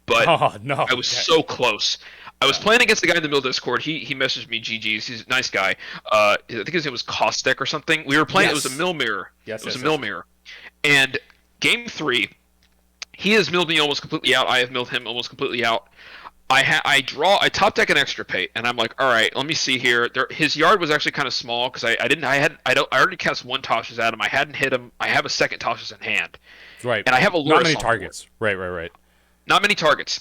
but I was so close. I was playing against the guy in the middle Discord. He messaged me GG's. He's a nice guy. I think his name was Caustic or something. We were playing. Yes. It was a mill mirror. Yes, it was a mill mirror. And game 3, he has milled me almost completely out. I have milled him almost completely out. I top deck an Extirpate, and I'm like, all right, let me see here. His yard was actually kind of small because I already cast one Tasha's at him. I hadn't hit him. I have a second Tasha's in hand. Right. And I have a not many targets. Right. Not many targets.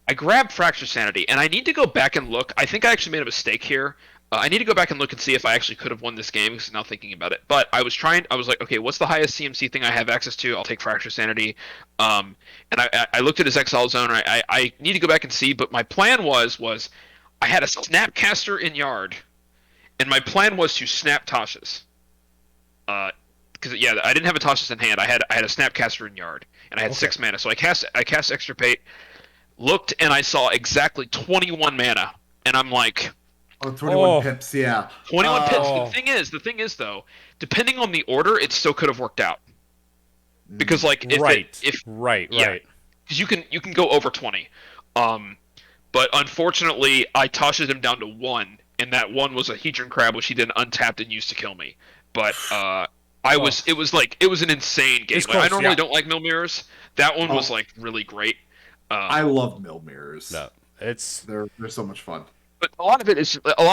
I grab Fracture Sanity, and I need to go back and look. I think I actually made a mistake here. I need to go back and look and see if I actually could have won this game, because now thinking about it. But I was like, okay, what's the highest CMC thing I have access to? I'll take Fracture Sanity. And I looked at his Exile Zone. I need to go back and see, but my plan was I had a Snapcaster in yard, and my plan was to snap Tasha's. Because I didn't have a Tasha's in hand. I had a Snapcaster in yard, and I had 6 mana. So I cast Extirpate, looked, and I saw exactly 21 mana, and I'm like, oh, 21 pips, yeah. 21 pips. The thing is though, depending on the order, it still could have worked out. Because like right. Because you can go over 20. But unfortunately, I Tasha's him down to 1, and that 1 was a Hedron Crab, which he then untapped and used to kill me. But it was an insane game. Like, I normally don't like mill mirrors. That one was like really great. I love mill mirrors. No, they're so much fun. But a lot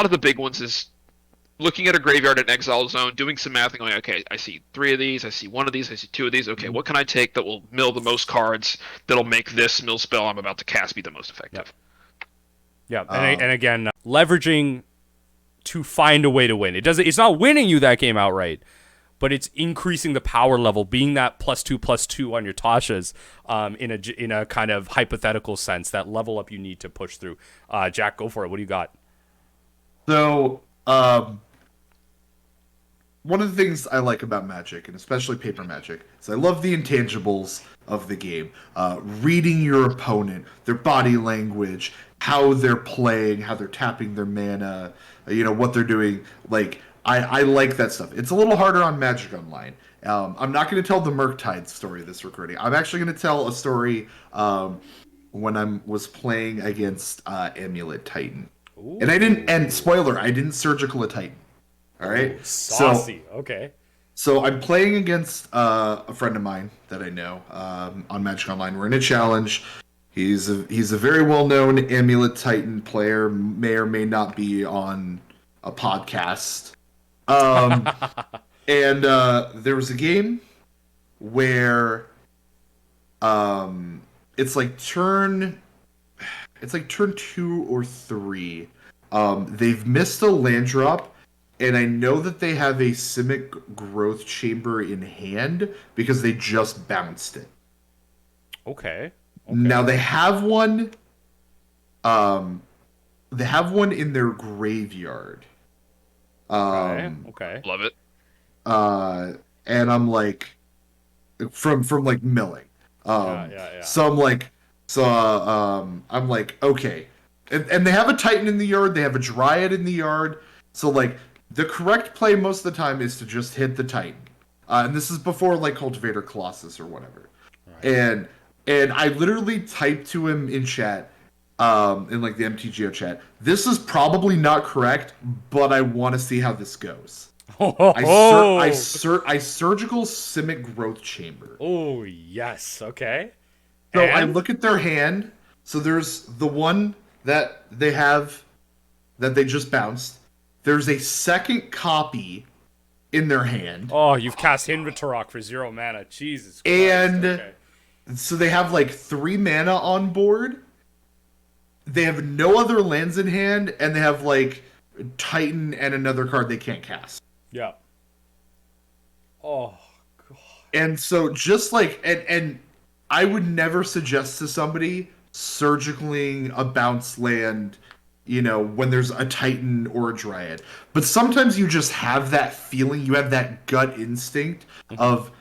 of the big ones is looking at a graveyard in Exile Zone, doing some math, and going, okay, I see 3 of these, I see 1 of these, I see 2 of these. Okay, what can I take that will mill the most cards, that'll make this mill spell I'm about to cast be the most effective? Yeah, and again, leveraging to find a way to win. It's not winning you that game outright, but it's increasing the power level, being that +2/+2 on your Tasha's, in a kind of hypothetical sense, that level up you need to push through. Jack, go for it. What do you got? So, one of the things I like about Magic, and especially paper Magic, is I love the intangibles of the game. Reading your opponent, their body language, how they're playing, how they're tapping their mana, what they're doing. Like, I like that stuff. It's a little harder on Magic Online. I'm not going to tell the Murktide story this recording. I'm actually going to tell a story when I was playing against Amulet Titan. Ooh. And spoiler, I didn't Surgical a Titan. All right? Ooh, saucy. Okay. So I'm playing against a friend of mine that I know on Magic Online. We're in a challenge. He's a very well-known Amulet Titan player, may or may not be on a podcast. And there was a game where it's like turn 2 or 3. They've missed a land drop, and I know that they have a Simic Growth Chamber in hand because they just bounced it. Okay. Now they have one. They have one in their graveyard. Okay. Love it. And I'm like, from like milling. Yeah. So I'm like, So I'm like, okay. And they have a Titan in the yard, they have a Dryad in the yard. So like the correct play most of the time is to just hit the Titan. And this is before like Cultivator Colossus or whatever. Right. And I literally typed to him in chat, in like the MTGO chat, this is probably not correct, but I want to see how this goes. I surgical Simic Growth Chamber. Oh, yes. Okay. So I And? look at their hand. So there's the one that they have that they just bounced. There's a second copy in their hand. Oh, you've cast Invitarok for 0 mana. Jesus Christ. And Okay. so they have like 3 mana on board. They have no other lands in hand, and they have like Titan and another card they can't cast. Yeah. Oh, God. And so just like and I would never suggest to somebody surgicaling a bounce land, when there's a Titan or a Dryad. But sometimes you just have that feeling, you have that gut instinct of,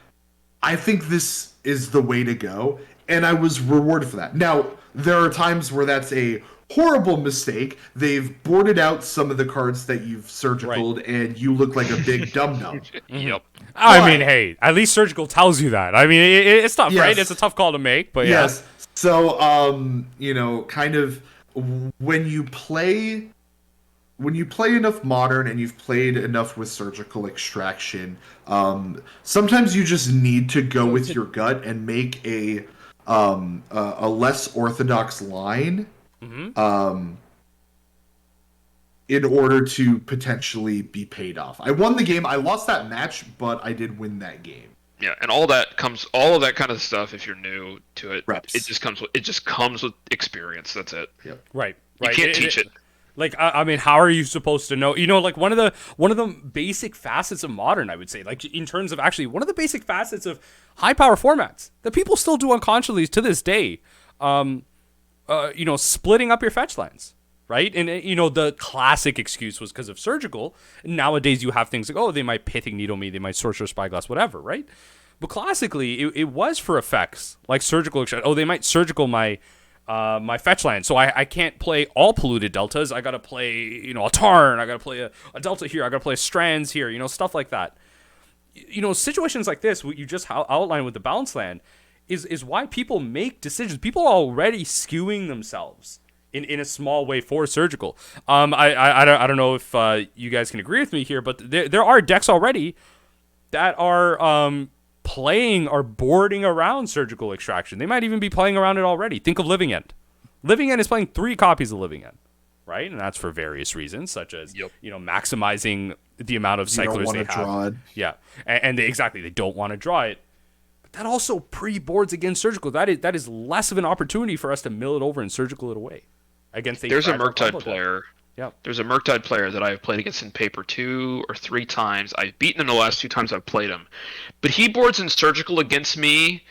I think this is the way to go, and I was rewarded for that. Now, there are times where that's a horrible mistake. They've boarded out some of the cards that you've surgicaled, and you look like a big dum-dum. Yep. I mean, hey, at least Surgical tells you that. I mean, it's tough, right? It's a tough call to make, but yeah. Yes. So, kind of when you play enough modern and you've played enough with surgical extraction, sometimes you just need to go with your gut and make a less orthodox line, in order to potentially be paid off. I won the game. I lost that match, but I did win that game. Yeah, and all of that kind of stuff. If you're new to it, Reps. it just comes with experience. That's it. Yep. Right. You can't teach it. Like, I mean, how are you supposed to know? Like one of the basic facets of modern, I would say, like in terms of actually one of the basic facets of high power formats that people still do unconsciously to this day, splitting up your fetch lands, right? And the classic excuse was because of surgical. Nowadays you have things like, oh, they might Pithing Needle me, they might Sorcerer Spyglass, whatever, right? But classically, it was for effects like surgical extraction. Oh, they might surgical my fetch land, so I can't play all polluted deltas. I gotta play a Tarn, I gotta play a delta here, I gotta play Strands here, stuff like that. Situations like this, what you just outlined with the bounce land, is why people make decisions. People are already skewing themselves in a small way for surgical. I don't know if you guys can agree with me here, but there are decks already that are playing or boarding around surgical extraction. They might even be playing around it already. Think of Living End. Living End is playing 3 copies of Living End, right? And that's for various reasons, such as maximizing the amount of cyclers they have. Draw it. Yeah, and they don't want to draw it. But that also pre-boards against surgical. That is less of an opportunity for us to mill it over and surgical it away against. There's a Murktide player. Yeah. There's a Murktide player that I've played against in paper 2 or 3 times. I've beaten him the last 2 times I've played him. But he boards in surgical against me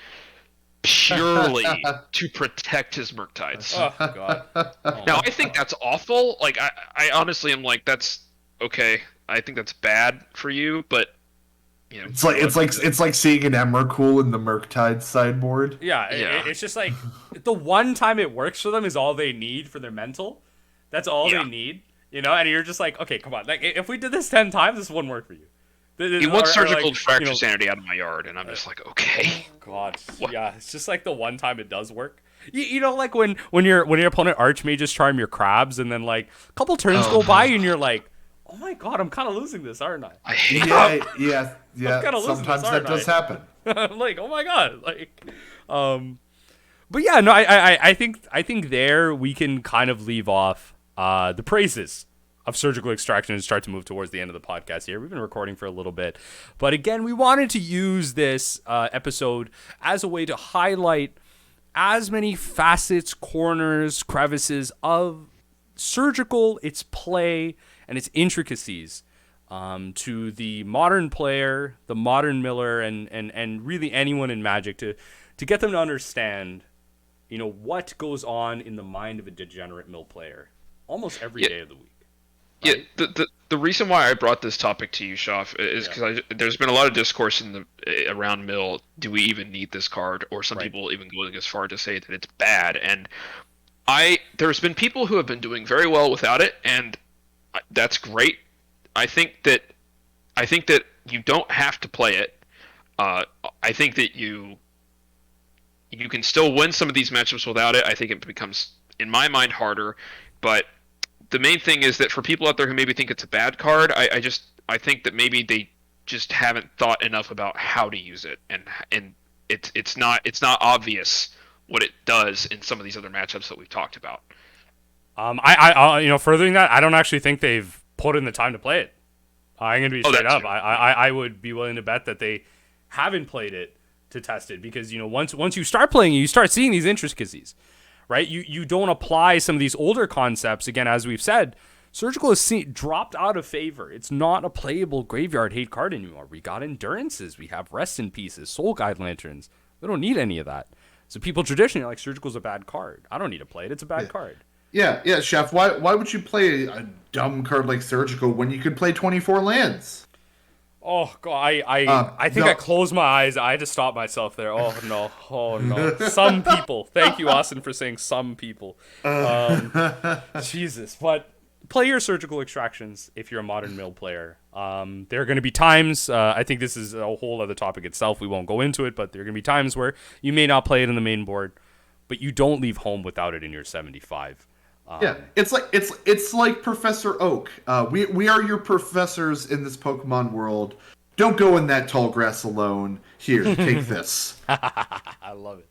purely to protect his Murktides. Oh, God. Oh. Now, I think that's awful. Like, I honestly am like, that's okay. I think that's bad for you, but it's like seeing an Emrakul in the Murktide sideboard. Yeah. It's just like the one time it works for them is all they need for their mental. That's all they need, and you're just like, okay, come on. Like, if we did this 10 times, this wouldn't work for you. He wants surgical fracture sanity out of my yard, and I'm just like, okay. God, yeah, it's just like the one time it does work. Like when your opponent Archmages charm your crabs, and then like a couple turns go by, and you're like, oh my God, I'm kind of losing this, aren't I? I hate it. Yeah. Sometimes that does happen. I'm like, oh my God, like, but yeah, no, I think there we can kind of leave off the praises of surgical extraction and start to move towards the end of the podcast here. We've been recording for a little bit, but again, we wanted to use this episode as a way to highlight as many facets, corners, crevices of surgical, its play, and its intricacies to the modern player, the modern miller, and really anyone in Magic to get them to understand, what goes on in the mind of a degenerate mill player almost every day of the week. Yeah, the reason why I brought this topic to you, Shoff, is because there's been a lot of discourse in the around Mill. Do we even need this card? Or some people even going as far to say that it's bad. And there's been people who have been doing very well without it, and that's great. I think that you don't have to play it. I think that you can still win some of these matchups without it. I think it becomes, in my mind, harder, but the main thing is that for people out there who maybe think it's a bad card, I think that maybe they just haven't thought enough about how to use it, and it's not obvious what it does in some of these other matchups that we've talked about. Furthering that, I don't actually think they've put in the time to play it. I'm gonna be straight up. I would be willing to bet that they haven't played it to test it, because once you start playing it, you start seeing these intricacies. Right, you don't apply some of these older concepts. Again, as we've said, Surgical has dropped out of favor. It's not a playable graveyard hate card anymore. We got Endurances, we have Rest in Pieces, Soul Guide Lanterns. We don't need any of that. So people traditionally are like, Surgical's a bad card. I don't need to play it. It's a bad card. Yeah, Chef. Why would you play a dumb card like Surgical when you could play 24 lands? Oh god, I think I closed my eyes. I had to stop myself there. Oh no. Some people. Thank you, Austin, for saying some people. Jesus, but play your Surgical Extractions if you're a Modern Mill player. There are going to be times. I think this is a whole other topic itself. We won't go into it, but there are going to be times where you may not play it in the main board, but you don't leave home without it in your 75. It's like Professor Oak. We are your professors in this Pokemon world. Don't go in that tall grass alone. Here, take this. I love it.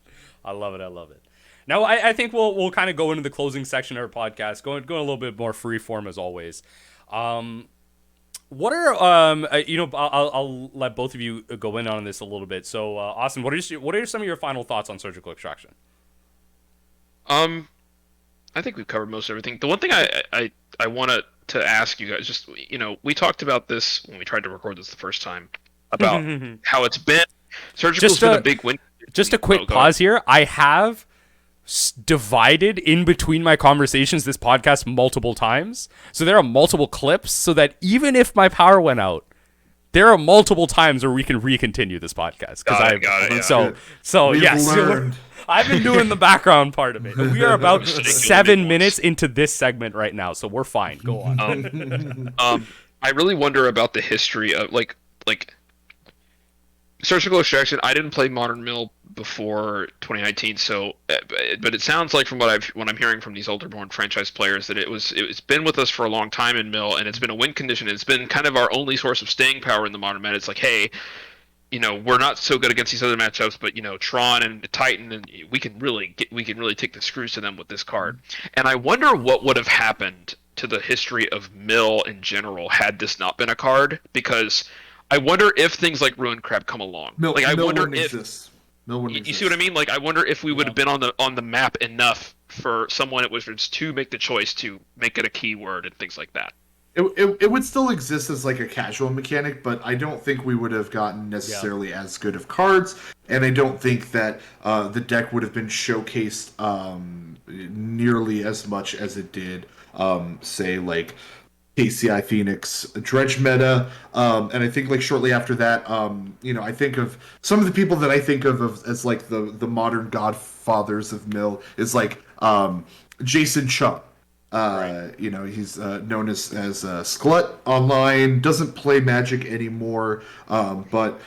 Now I think we'll kind of go into the closing section of our podcast, going a little bit more free form as always. What are I'll let both of you go in on this a little bit. So Austin, what are some of your final thoughts on Surgical Extraction? I think we've covered most everything. The one thing I wanted to ask you guys, just we talked about this when we tried to record this the first time, about how it's been. Surgical's been a big win. Just a quick pause here. I have divided in between my conversations this podcast multiple times, so there are multiple clips, so that even if my power went out, there are multiple times where we can recontinue this podcast. Learned. I've been doing the background part of it. We are about 7 minutes into this segment right now, so we're fine. Go on. I really wonder about the history of like Surgical Extraction. I didn't play Modern Mill before 2019, so but it sounds like from what I'm hearing from these older-born franchise players that it's been with us for a long time in Mill, and it's been a win condition. It's been kind of our only source of staying power in the modern meta. It's like, hey, we're not so good against these other matchups, but Tron and Titan, and we can really take the screws to them with this card. And I wonder what would have happened to the history of Mill in general had this not been a card, because I wonder if things like Ruined Crab come along. Mill wouldn't exist. You see what I mean? Like, I wonder if we would have been on the map enough for someone to make the choice to make it a keyword and things like that. It would still exist as like a casual mechanic, but I don't think we would have gotten necessarily as good of cards, and I don't think that the deck would have been showcased nearly as much as it did, say, like KCI Phoenix Dredge meta, and I think like shortly after that, I think of some of the people that I think of as like the modern godfathers of Mill is like Jason Chung. Right. He's known as Sklut online, doesn't play Magic anymore, but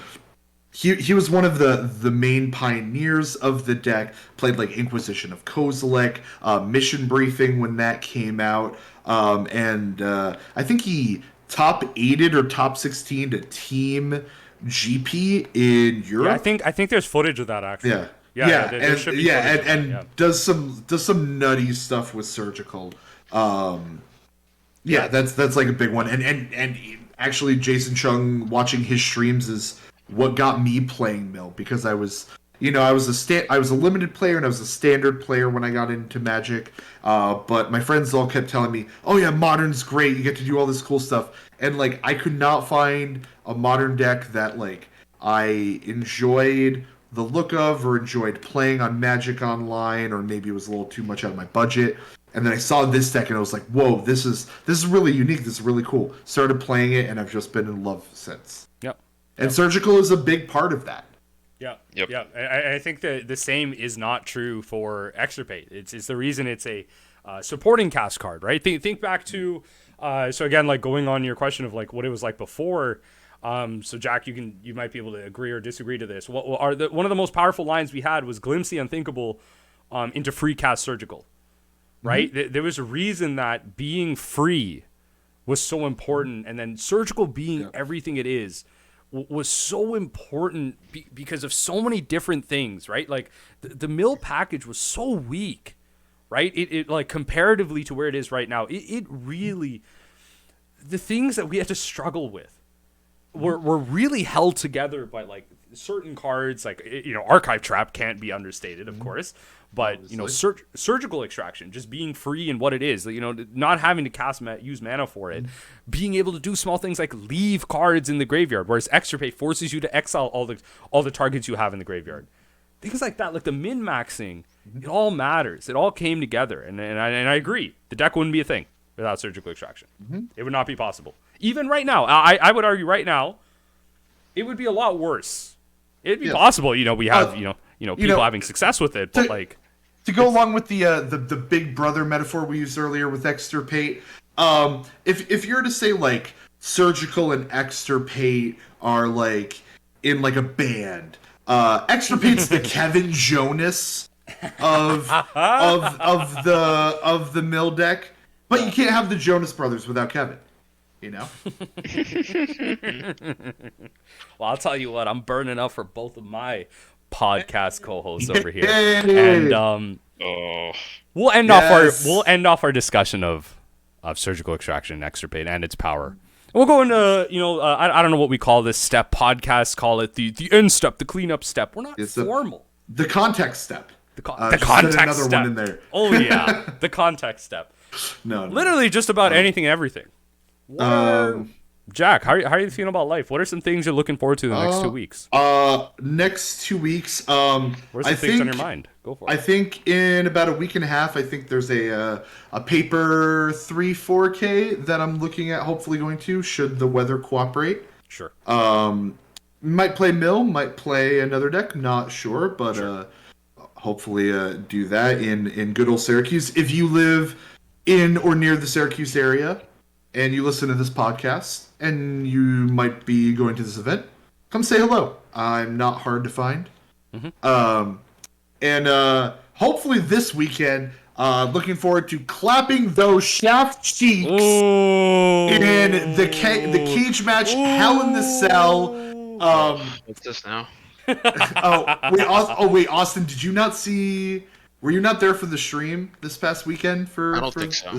he was one of the main pioneers of the deck. Played like Inquisition of Kozilek, Mission Briefing when that came out, and I think he top 8'd or top 16'd a team GP in Europe. Yeah, I think there's footage of that actually. Yeah, does some nutty stuff with Surgical. That's like a big one, and actually Jason Chung, watching his streams is what got me playing Mill, because I was a limited player and I was a standard player when I got into Magic, but my friends all kept telling me, oh yeah, Modern's great, you get to do all this cool stuff, and like I could not find a Modern deck that like I enjoyed the look of or enjoyed playing on Magic Online, or maybe it was a little too much out of my budget. And then I saw this deck, and I was like, "Whoa, this is really unique. This is really cool." Started playing it, and I've just been in love since. Yep. And surgical is a big part of that. Yeah. Yep. Yeah. I think the same is not true for Extirpate. It's the reason it's a supporting cast card, right? Think back to so again, like going on your question of like what it was like before. So Jack, you might be able to agree or disagree to this. One of the most powerful lines we had was glimpse the unthinkable into free cast surgical. Right? There was a reason that being free was so important, and then surgical being everything it is was so important because of so many different things, right? Like the mill package was so weak, right? It like comparatively to where it is right now, it really, the things that we had to struggle with were really held together by like certain cards, like, Archive Trap can't be understated, of course. But, surgical extraction, just being free in what it is, not having to use mana for it, being able to do small things like leave cards in the graveyard, whereas Extirpate forces you to exile all the targets you have in the graveyard. Things like that, like the min-maxing, it all matters. It all came together, and I agree. The deck wouldn't be a thing without surgical extraction. It would not be possible. Even right now, I would argue right now, it would be a lot worse. It'd be possible, we have, people having success with it, but like... To go along with the big brother metaphor we used earlier with Extirpate, if you're to say like surgical and Extirpate are like in like a band, Extirpate's the Kevin Jonas of the mill deck, but you can't have the Jonas Brothers without Kevin. Well, I'll tell you what, I'm burning up for both of my podcast co-hosts over here, and we'll end off our discussion of surgical extraction and Extirpate and its power. And we'll go into I don't know what we call this step. Podcasts call it the end step, the cleanup step. We're not formal. The context step. The context another step. One in there. Oh yeah, the context step. No, literally just about anything and everything. Jack, how are you feeling about life? What are some things you're looking forward to the next 2 weeks? Next 2 weeks, where's the things on your mind? Go for it. I think in about a week and a half, I think there's a paper 3-4K that I'm looking at hopefully going to, should the weather cooperate. Sure. Might play mill, might play another deck, not sure, but hopefully do that in good old Syracuse. If you live in or near the Syracuse area, and you listen to this podcast, and you might be going to this event, come say hello. I'm not hard to find. And hopefully this weekend, looking forward to clapping those shaft cheeks in the cage match, Hell in the Cell. What's this now? Wait, Austin, did you not see... Were you not there for the stream this past weekend? I don't think so.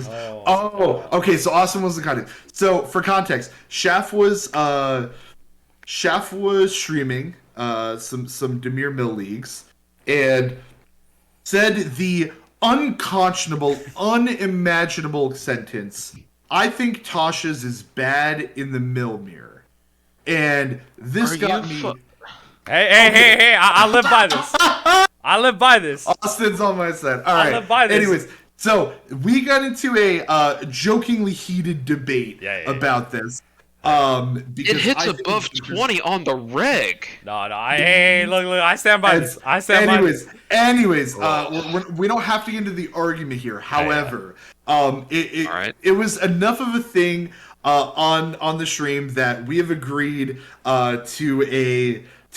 Okay. So Austin was the content. So for context, Shaft was streaming some Demir Mill leagues and said the unconscionable, unimaginable sentence. I think Tasha's is bad in the mill mirror, and this got me. Hey! I live by this. I live by this. Austin's on my side. All right. I live by this. Anyways, so we got into a jokingly heated debate about this. Because it hits above 20 on the reg. No. Hey, look, I stand by this. I stand by this. Anyways, we don't have to get into the argument here. However, it was enough of a thing on the stream that we have agreed to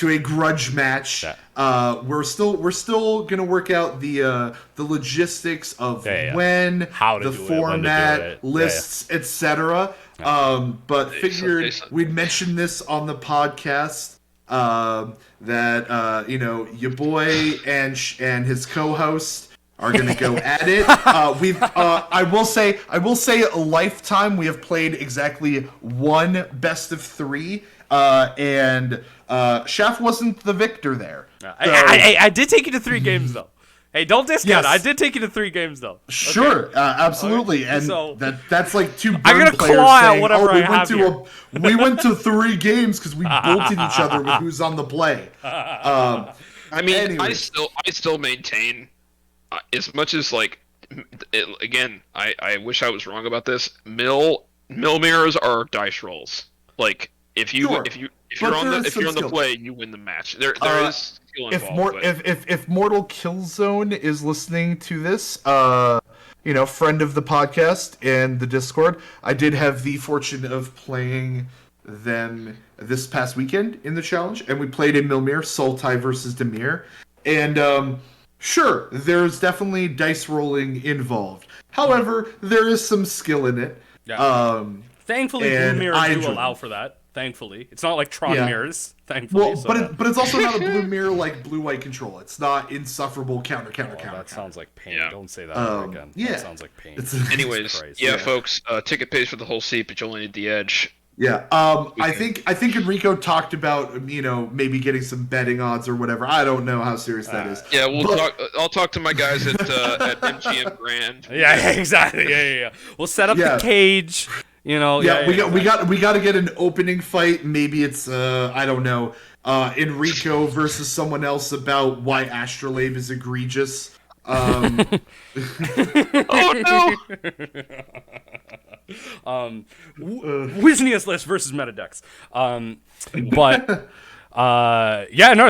a grudge match. We're still gonna work out the logistics of when, how to the do format, it, lists, etc. But figured we'd mention this on the podcast that your boy and his co-host are gonna go at it. I will say a lifetime we have played exactly one best of 3. And Chef wasn't the victor there. So, I did take you to 3 games though. Hey, don't discount it. I did take you to 3 games though. Sure, okay. Absolutely, okay. and So, that's like 2 burn I'm gonna players claw saying, at whatever I have we went to 3 games because we bolted each other with who's on the play. I mean, anyway. I still maintain, as much as like again, I wish I was wrong about this. Mill mirrors are dice rolls. Like if you Sure. if you if But you're on there the is if you're on some the skill. play, you win the match. There is skill If involved. if Mortal Killzone is listening to this, friend of the podcast and the Discord, I did have the fortune of playing them this past weekend in the challenge, and we played in Milmir, Sultai versus Demir, and sure, there's definitely dice rolling involved. However, there is some skill in it. Yeah. Thankfully, blue and mirrors do enjoyed allow it. for that. Thankfully, it's not like Tron Yeah. mirrors. Thankfully, Well, so but it's also not a blue mirror like blue-white control. It's not insufferable counter. that sounds like pain. Yeah. Don't say that ever Um, again. yeah. That sounds like pain. Anyways, Christ. yeah, Yeah. folks, ticket pays for the whole seat, but you only need the edge. Yeah. I think Enrico talked about maybe getting some betting odds or whatever. I don't know how serious that is. Yeah, we'll But- talk. I'll talk to my guys at MGM Grand. Yeah, exactly. Yeah. We'll set up Yeah. the cage. Yeah, we got to get an opening fight. Maybe it's I don't know, Enrico versus someone else about why Astrolabe is egregious. Oh no! Wisnius list versus Metadex.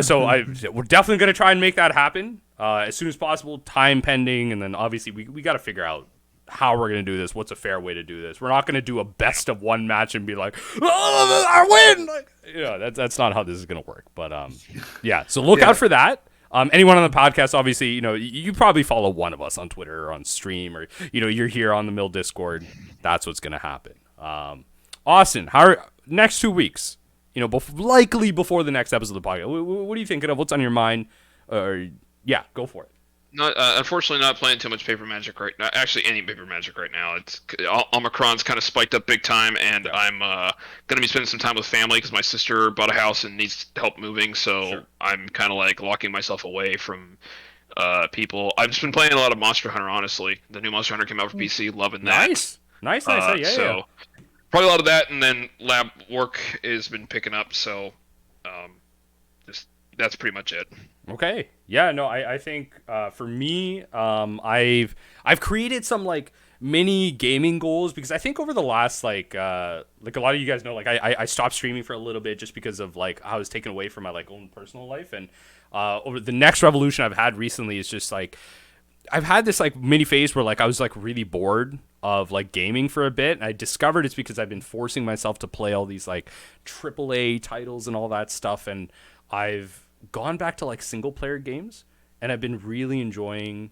So we're definitely gonna try and make that happen as soon as possible. Time pending, and then obviously we got to figure out how we're gonna do this. What's a fair way to do this? We're not gonna do a best of one match and be like, "Oh, I win!" That's not how this is gonna work. But yeah. So look out for that. Anyone on the podcast, obviously, you probably follow one of us on Twitter or on stream, or you're here on the Mill Discord. That's what's gonna happen. Austin, next 2 weeks? Likely before the next episode of the podcast. What are you thinking of? What's on your mind? Yeah, go for it. Not unfortunately not playing too much paper magic right now. Actually, any paper magic right now. It's Omicron's kind of spiked up big time, and I'm gonna be spending some time with family because my sister bought a house and needs help moving. So Sure. I'm kind of like locking myself away from people. I've just been playing a lot of Monster Hunter. Honestly, the new Monster Hunter came out for PC. Loving that. Nice. So probably a lot of that, and then lab work has been picking up. So that's pretty much it. Okay. Yeah. No. I think for me, I've created some like mini gaming goals because I think over the last like a lot of you guys know, like I stopped streaming for a little bit just because of like I was taken away from my like own personal life, and over the next revolution I've had recently is just like I've had this like mini phase where like I was like really bored of like gaming for a bit, and I discovered it's because I've been forcing myself to play all these like AAA titles and all that stuff, and I've gone back to like single player games, and I've been really enjoying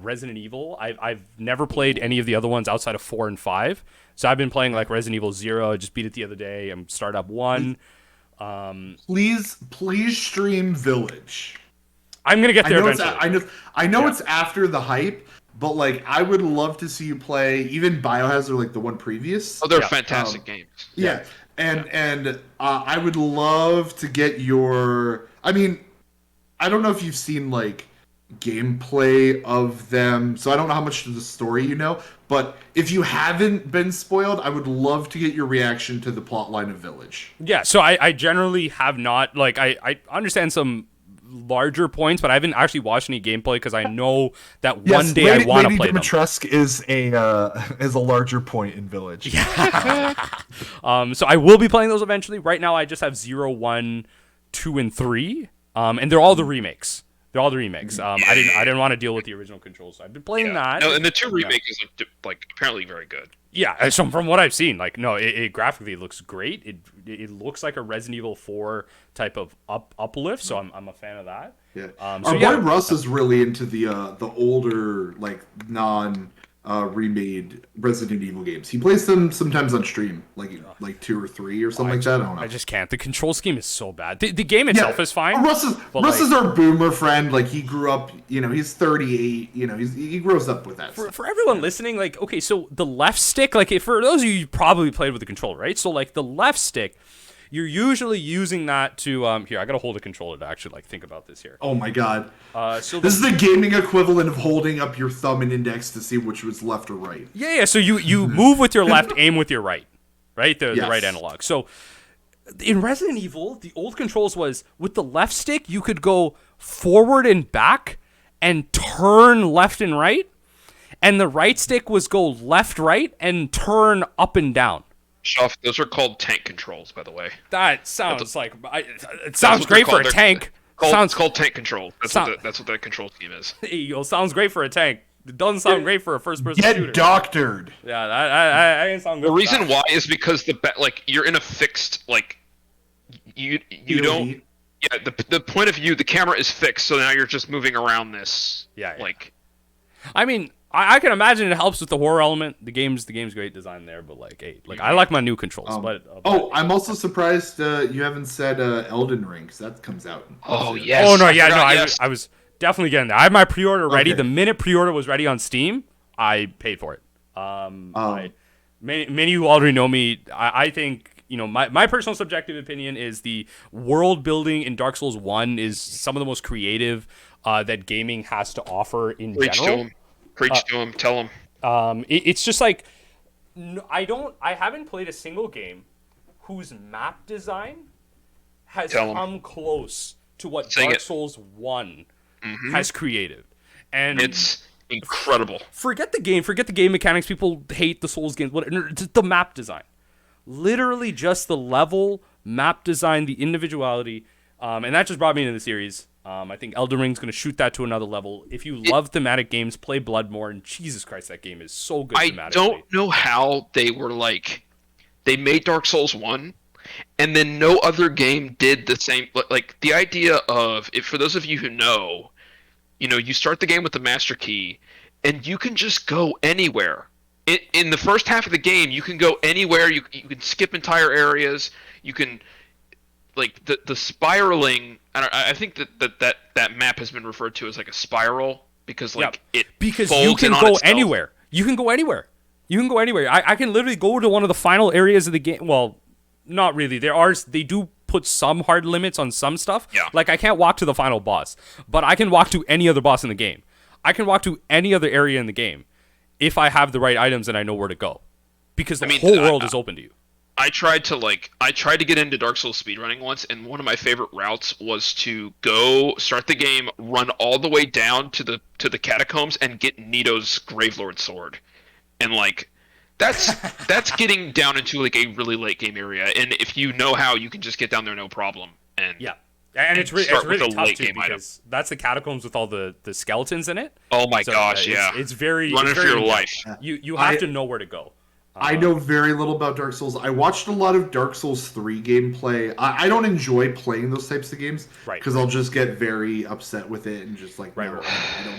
Resident Evil. I've never played any of the other ones outside of 4 and 5, so I've been playing like Resident Evil 0. I just beat it the other day. I'm started up 1. Please stream Village. I'm gonna get there eventually. I know it's after the hype, but like I would love to see you play even Biohazard, like the one previous. Oh, they're Yeah. fantastic games. Yeah, and I would love to get your. I mean, I don't know if you've seen like gameplay of them, so I don't know how much of the story you know. But if you haven't been spoiled, I would love to get your reaction to the plotline of Village. Yeah, so I generally have not, like, I understand some larger points, but I haven't actually watched any gameplay because I know that one day I want to play them. Dimitrescu is a larger point in Village. So I will be playing those eventually. Right now I just have 0, 1, 2, and 3, and they're all the remakes. I didn't want to deal with the original controls, so I've been playing that. No, and the 2 remake is like apparently very good. Yeah, so from what I've seen, like, no, it graphically looks great. It looks like a Resident Evil 4 type of uplift, so I'm a fan of that. Yeah. So Our boy Russ is really into the older, like, non remade Resident Evil games. He plays them sometimes on stream, like 2 or 3 or something like that. I don't know. I just can't. The control scheme is so bad. The game itself is fine. Russ but is our boomer friend. Like, he grew up, he's 38, he grows up with that stuff. For everyone listening, like, okay, so the left stick, like, for those of you probably played with the controller, right? So, like, the left stick, you're usually using that to, here, I gotta hold a controller to actually, like, think about this here. Oh my god. So This is the gaming equivalent of holding up your thumb and index to see which was left or right. Yeah, so you move with your left, aim with your right? The Yes. right analog. So in Resident Evil, the old controls was with the left stick, you could go forward and back and turn left and right. and the right stick was go left, right, and turn up and down. Shuff, those are called tank controls, by the way. That sounds like it sounds great for a tank. It's called tank control. That's what that control scheme is. Yo, sounds great for a tank. It doesn't sound great for a first-person shooter. Get doctored. Yeah, that didn't sound good. The reason why is because you're in a fixed you don't. Yeah, the point of view, the camera is fixed, so now you're just moving around this. Yeah. I mean, I can imagine it helps with the horror element. The game's great design there, but I like my new controls. I'm also surprised you haven't said Elden Ring, 'cause that comes out. Oh yes. Oh no, yeah, yes. I was definitely getting there. I had my pre-order ready. Okay. The minute pre-order was ready on Steam, I paid for it. Many of you already know me. I think, my personal subjective opinion is the world building in Dark Souls 1 is some of the most creative that gaming has to offer in general. Preach to him. Tell him. It's just I haven't played a single game whose map design has come close to what Dark Souls 1 has created. And it's incredible. Forget the game mechanics. People hate the Souls games. Just the map design. Literally just the level, map design, the individuality. And that just brought me into the series. I think Elden Ring's going to shoot that to another level. If you love thematic games, play Bloodborne. And Jesus Christ, that game is so good thematically. I don't know how they were they made Dark Souls 1, and then no other game did the same. The idea of, for those of you who know, you start the game with the Master Key, and you can just go anywhere. In the first half of the game, you can go anywhere. You can skip entire areas. You can, the spiraling. I think that map has been referred to as a spiral because because you can go anywhere. You can go anywhere. I can literally go to one of the final areas of the game. Well, not really. They do put some hard limits on some stuff. Yeah. I can't walk to the final boss, but I can walk to any other boss in the game. I can walk to any other area in the game if I have the right items and I know where to go, because the whole world is open to you. I tried to get into Dark Souls speedrunning once, and one of my favorite routes was to go start the game, run all the way down to the catacombs, and get Nito's Gravelord sword, and that's getting down into a really late game area, and if you know how, you can just get down there no problem. And it's really tough too, because item. that's the catacombs with all the skeletons in it. Oh my gosh, yeah. It's very running for your life. You have to know where to go. I know very little about Dark Souls. I watched a lot of Dark Souls 3 gameplay. I don't enjoy playing those types of games because I'll just get very upset with it and just no, I don't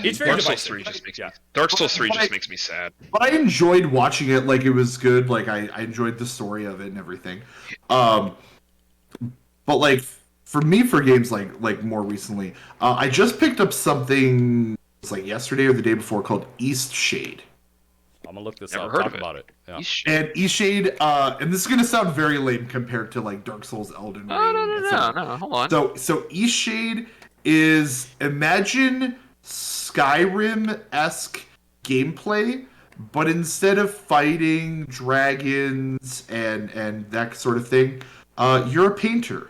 it's very Dark Souls 3 just makes me Dark Souls 3 just makes me sad. But I enjoyed watching it. It was good. I enjoyed the story of it and everything. But for me, for games more recently, I just picked up something yesterday or the day before called East Shade. I'm gonna look this Never up. heard Talk of it. about it. Yeah. And East Shade, and this is gonna sound very lame compared to Dark Souls, Elden Ring. No, hold on. So East Shade is, imagine Skyrim-esque gameplay, but instead of fighting dragons and that sort of thing, you're a painter.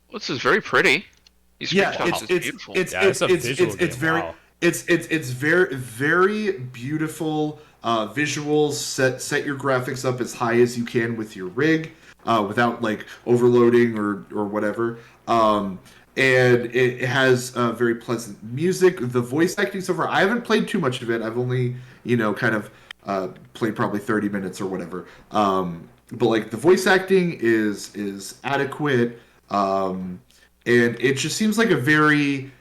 Well, this is very pretty. It's beautiful. It's very, very beautiful visuals. Set your graphics up as high as you can with your rig, without overloading or whatever. And it has very pleasant music. The voice acting so far, I haven't played too much of it. I've only played probably 30 minutes or whatever. But the voice acting is adequate. And it just seems like a very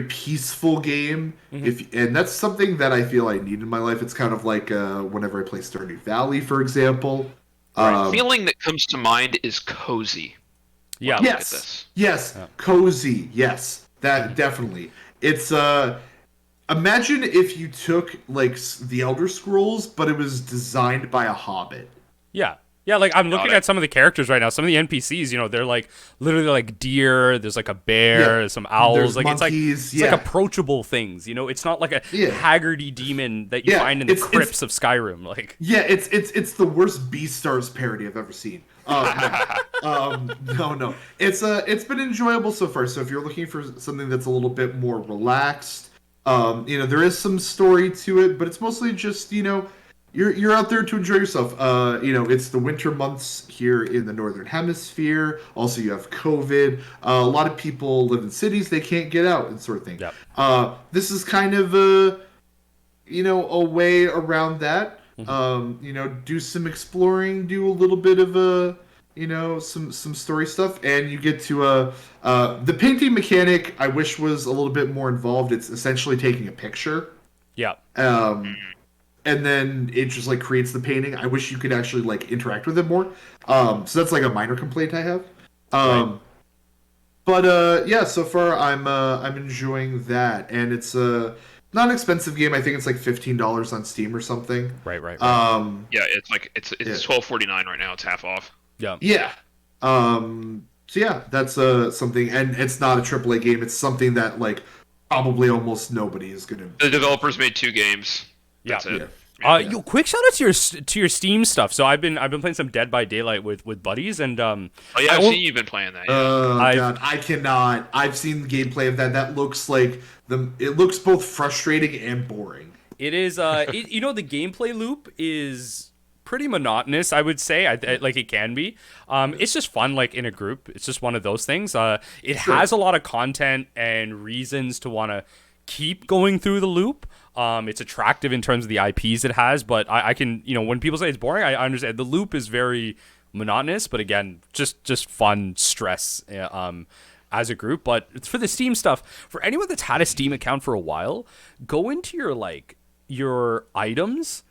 peaceful game. And that's something that I feel I need in my life. It's kind of whenever I play Stardew Valley, for example. The feeling that comes to mind is cozy. Yeah. Yes. Cozy. Yes. That definitely. It's imagine if you took the Elder Scrolls, but it was designed by a hobbit. Yeah. Yeah, I'm looking at some of the characters right now. Some of the NPCs, they're literally deer. There's a bear, some owls. There's monkeys, it's approachable things. It's not like a haggardy demon that you find in the crypts of Skyrim. It's the worst Beastars parody I've ever seen. No. It's been enjoyable so far. So if you're looking for something that's a little bit more relaxed, There is some story to it, but it's mostly just, you're out there to enjoy yourself. It's the winter months here in the northern hemisphere. Also, you have COVID. A lot of people live in cities; they can't get out and sort of thing. Yep. This is kind of a way around that. Do some exploring, do a little bit of some story stuff, and you get to the painting mechanic. I wish was a little bit more involved. It's essentially taking a picture. Yeah. And then it just like creates the painting. I wish you could actually like interact with it more. So that's like a minor complaint I have. Right. But yeah, so far I'm enjoying that, and it's a not an expensive game. I think it's like $15 on Steam or something. Right. Yeah, it's like it's $12.49 right now. It's half off. Yeah. Yeah. So yeah, that's something, and it's not a AAA game. It's something that like probably almost nobody is gonna. The developers made 2 games. That's it. Quick shout out to your Steam stuff. So I've been playing some Dead by Daylight with buddies, and Oh yeah, I've seen you've been playing that. Yeah. Oh god, I cannot. I've seen the gameplay of that. That looks like it looks both frustrating and boring. it is. The gameplay loop is pretty monotonous, I would say. Like it can be. It's just fun, like in a group. It's just one of those things. It has a lot of content and reasons to want to keep going through the loop. It's attractive in terms of the IPs it has, but I can, when people say it's boring, I understand. The loop is very monotonous, but again, just fun stress as a group. But for the Steam stuff, for anyone that's had a Steam account for a while, go into your items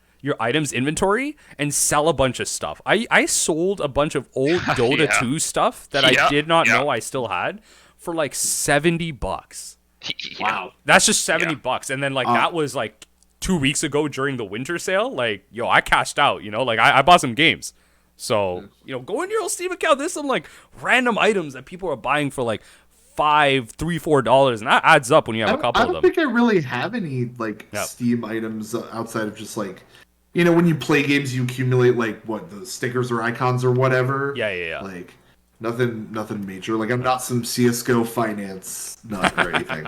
inventory and sell a bunch of stuff. I sold a bunch of old Dota 2 stuff that I did not know I still had for like $70. Wow, that's just $70, and then that was like 2 weeks ago during the winter sale. Like, I cashed out. I bought some games. So go in your old Steam account. There's some like random items that people are buying for like $5, $3, $4, and that adds up when you have a couple of them. I don't think I really have any Steam items outside of just like when you play games, you accumulate like the stickers or icons or whatever. Yeah. Like. Nothing major. Like I'm not some CS:GO finance nut or anything.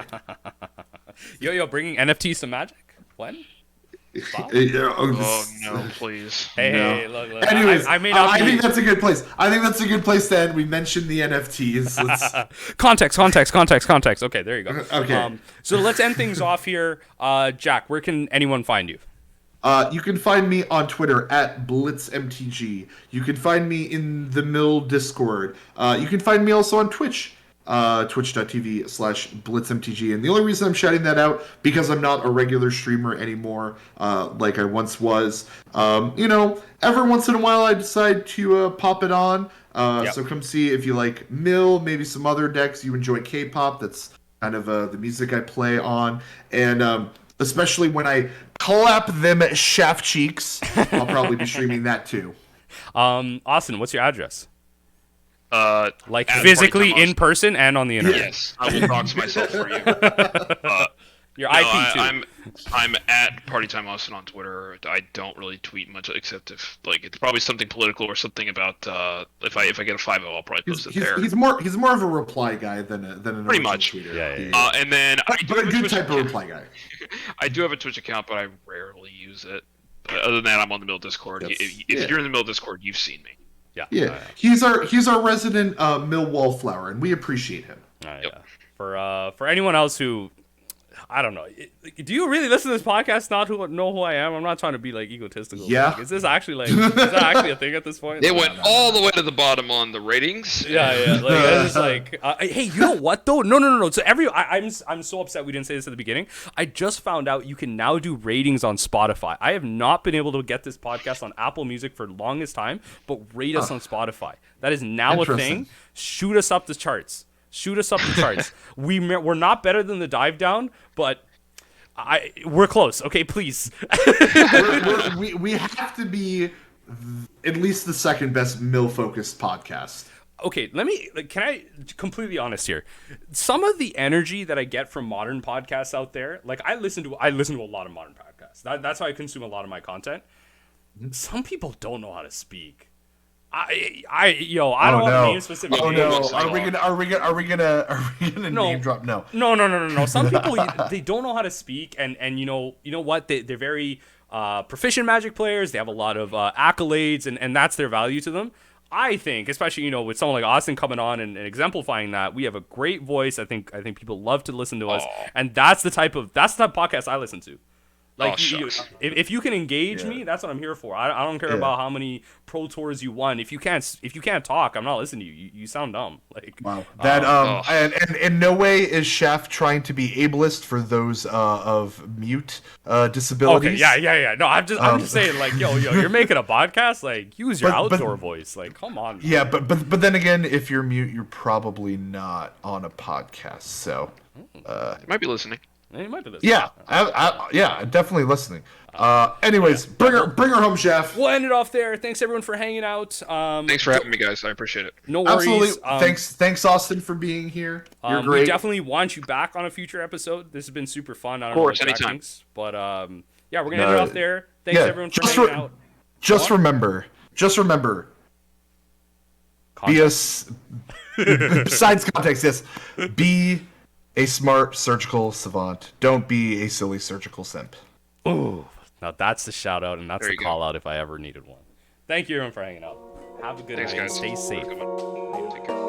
Yo, bringing NFTs to Magic? When? Oh no, please. Hey, look. Anyways, I may not I think that's a good place. I think that's a good place to end. We mentioned the NFTs. Context. Okay, there you go. Okay. So let's end things off here. Jack, where can anyone find you? You can find me on Twitter at BlitzMTG. You can find me in the Mill Discord. You can find me also on Twitch, twitch.tv/BlitzMTG. And the only reason I'm shouting that out, because I'm not a regular streamer anymore, like I once was. Every once in a while I decide to pop it on. So come see if you like Mill, maybe some other decks. You enjoy K-pop. That's kind of the music I play on. And especially when I clap them shaft cheeks, I'll probably be streaming that too. Austin, what's your address? Physically in person and on the internet. Yes, I will dox myself for you. Your IP too. I'm at PartyTimeAustin on Twitter. I don't really tweet much except if it's probably something political or something about if I get a 5-0, I'll probably post it there. He's more of a reply guy than an pretty much tweeter. Yeah. And then but a good type of reply guy. I do have a Twitch account, but I rarely use it. But other than that, I'm on the Mill Discord. If you're in the Mill Discord, you've seen me. Yeah. He's our resident Mill Wallflower, and we appreciate him. For anyone else who, I don't know, do you really listen to this podcast not to know who I am? I'm not trying to be egotistical. Yeah. Is this actually is that actually a thing at this point? They went all the way to the bottom on the ratings. Yeah. It's hey, you know what though? No. So I'm so upset we didn't say this at the beginning. I just found out you can now do ratings on Spotify. I have not been able to get this podcast on Apple Music for the longest time, but rate us on Spotify. That is now a thing. Shoot us up the charts. We're not better than the Dive Down, but we're close. Okay, please. we have to be at least the second best Mill focused podcast. Okay, can I completely honest here? Some of the energy that I get from modern podcasts out there, I listen to a lot of modern podcasts. That's how I consume a lot of my content. Some people don't know how to speak. I don't want to name specific Oh names. no! Are we gonna name drop? No. No. Some people they don't know how to speak, and you know what? They're very proficient Magic players. They have a lot of accolades, and that's their value to them. I think, especially with someone like Austin coming on and exemplifying that, we have a great voice. I think people love to listen to us, and that's the type of podcast I listen to. Like, if you can engage me, that's what I'm here for. I don't care about how many Pro Tours you won. If you can't talk, I'm not listening to you. You sound dumb. Like, wow. That and in no way is Chef trying to be ableist for those of mute disabilities. Okay, yeah. No, I'm just saying, like, yo, you're making a podcast. Like, use your outdoor voice. Like, come on. Man. Yeah, but then again, if you're mute, you're probably not on a podcast. So, you might be listening. You might be listening. Yeah, definitely listening. Anyways, bring her home, Chef. We'll end it off there. Thanks everyone for hanging out. Thanks for having me, guys. I appreciate it. No worries. Absolutely. Thanks, Austin, for being here. You're great. We definitely want you back on a future episode. This has been super fun. Of course, anytime. But yeah, we're gonna end it off there. Thanks everyone for hanging out. Just remember. Context. Besides context, yes. Be a smart surgical savant. Don't be a silly surgical simp. Ooh, now that's the shout out, and that's the call out if I ever needed one. Thank you everyone for hanging out. Have a good night. Guys. Stay safe. Take care.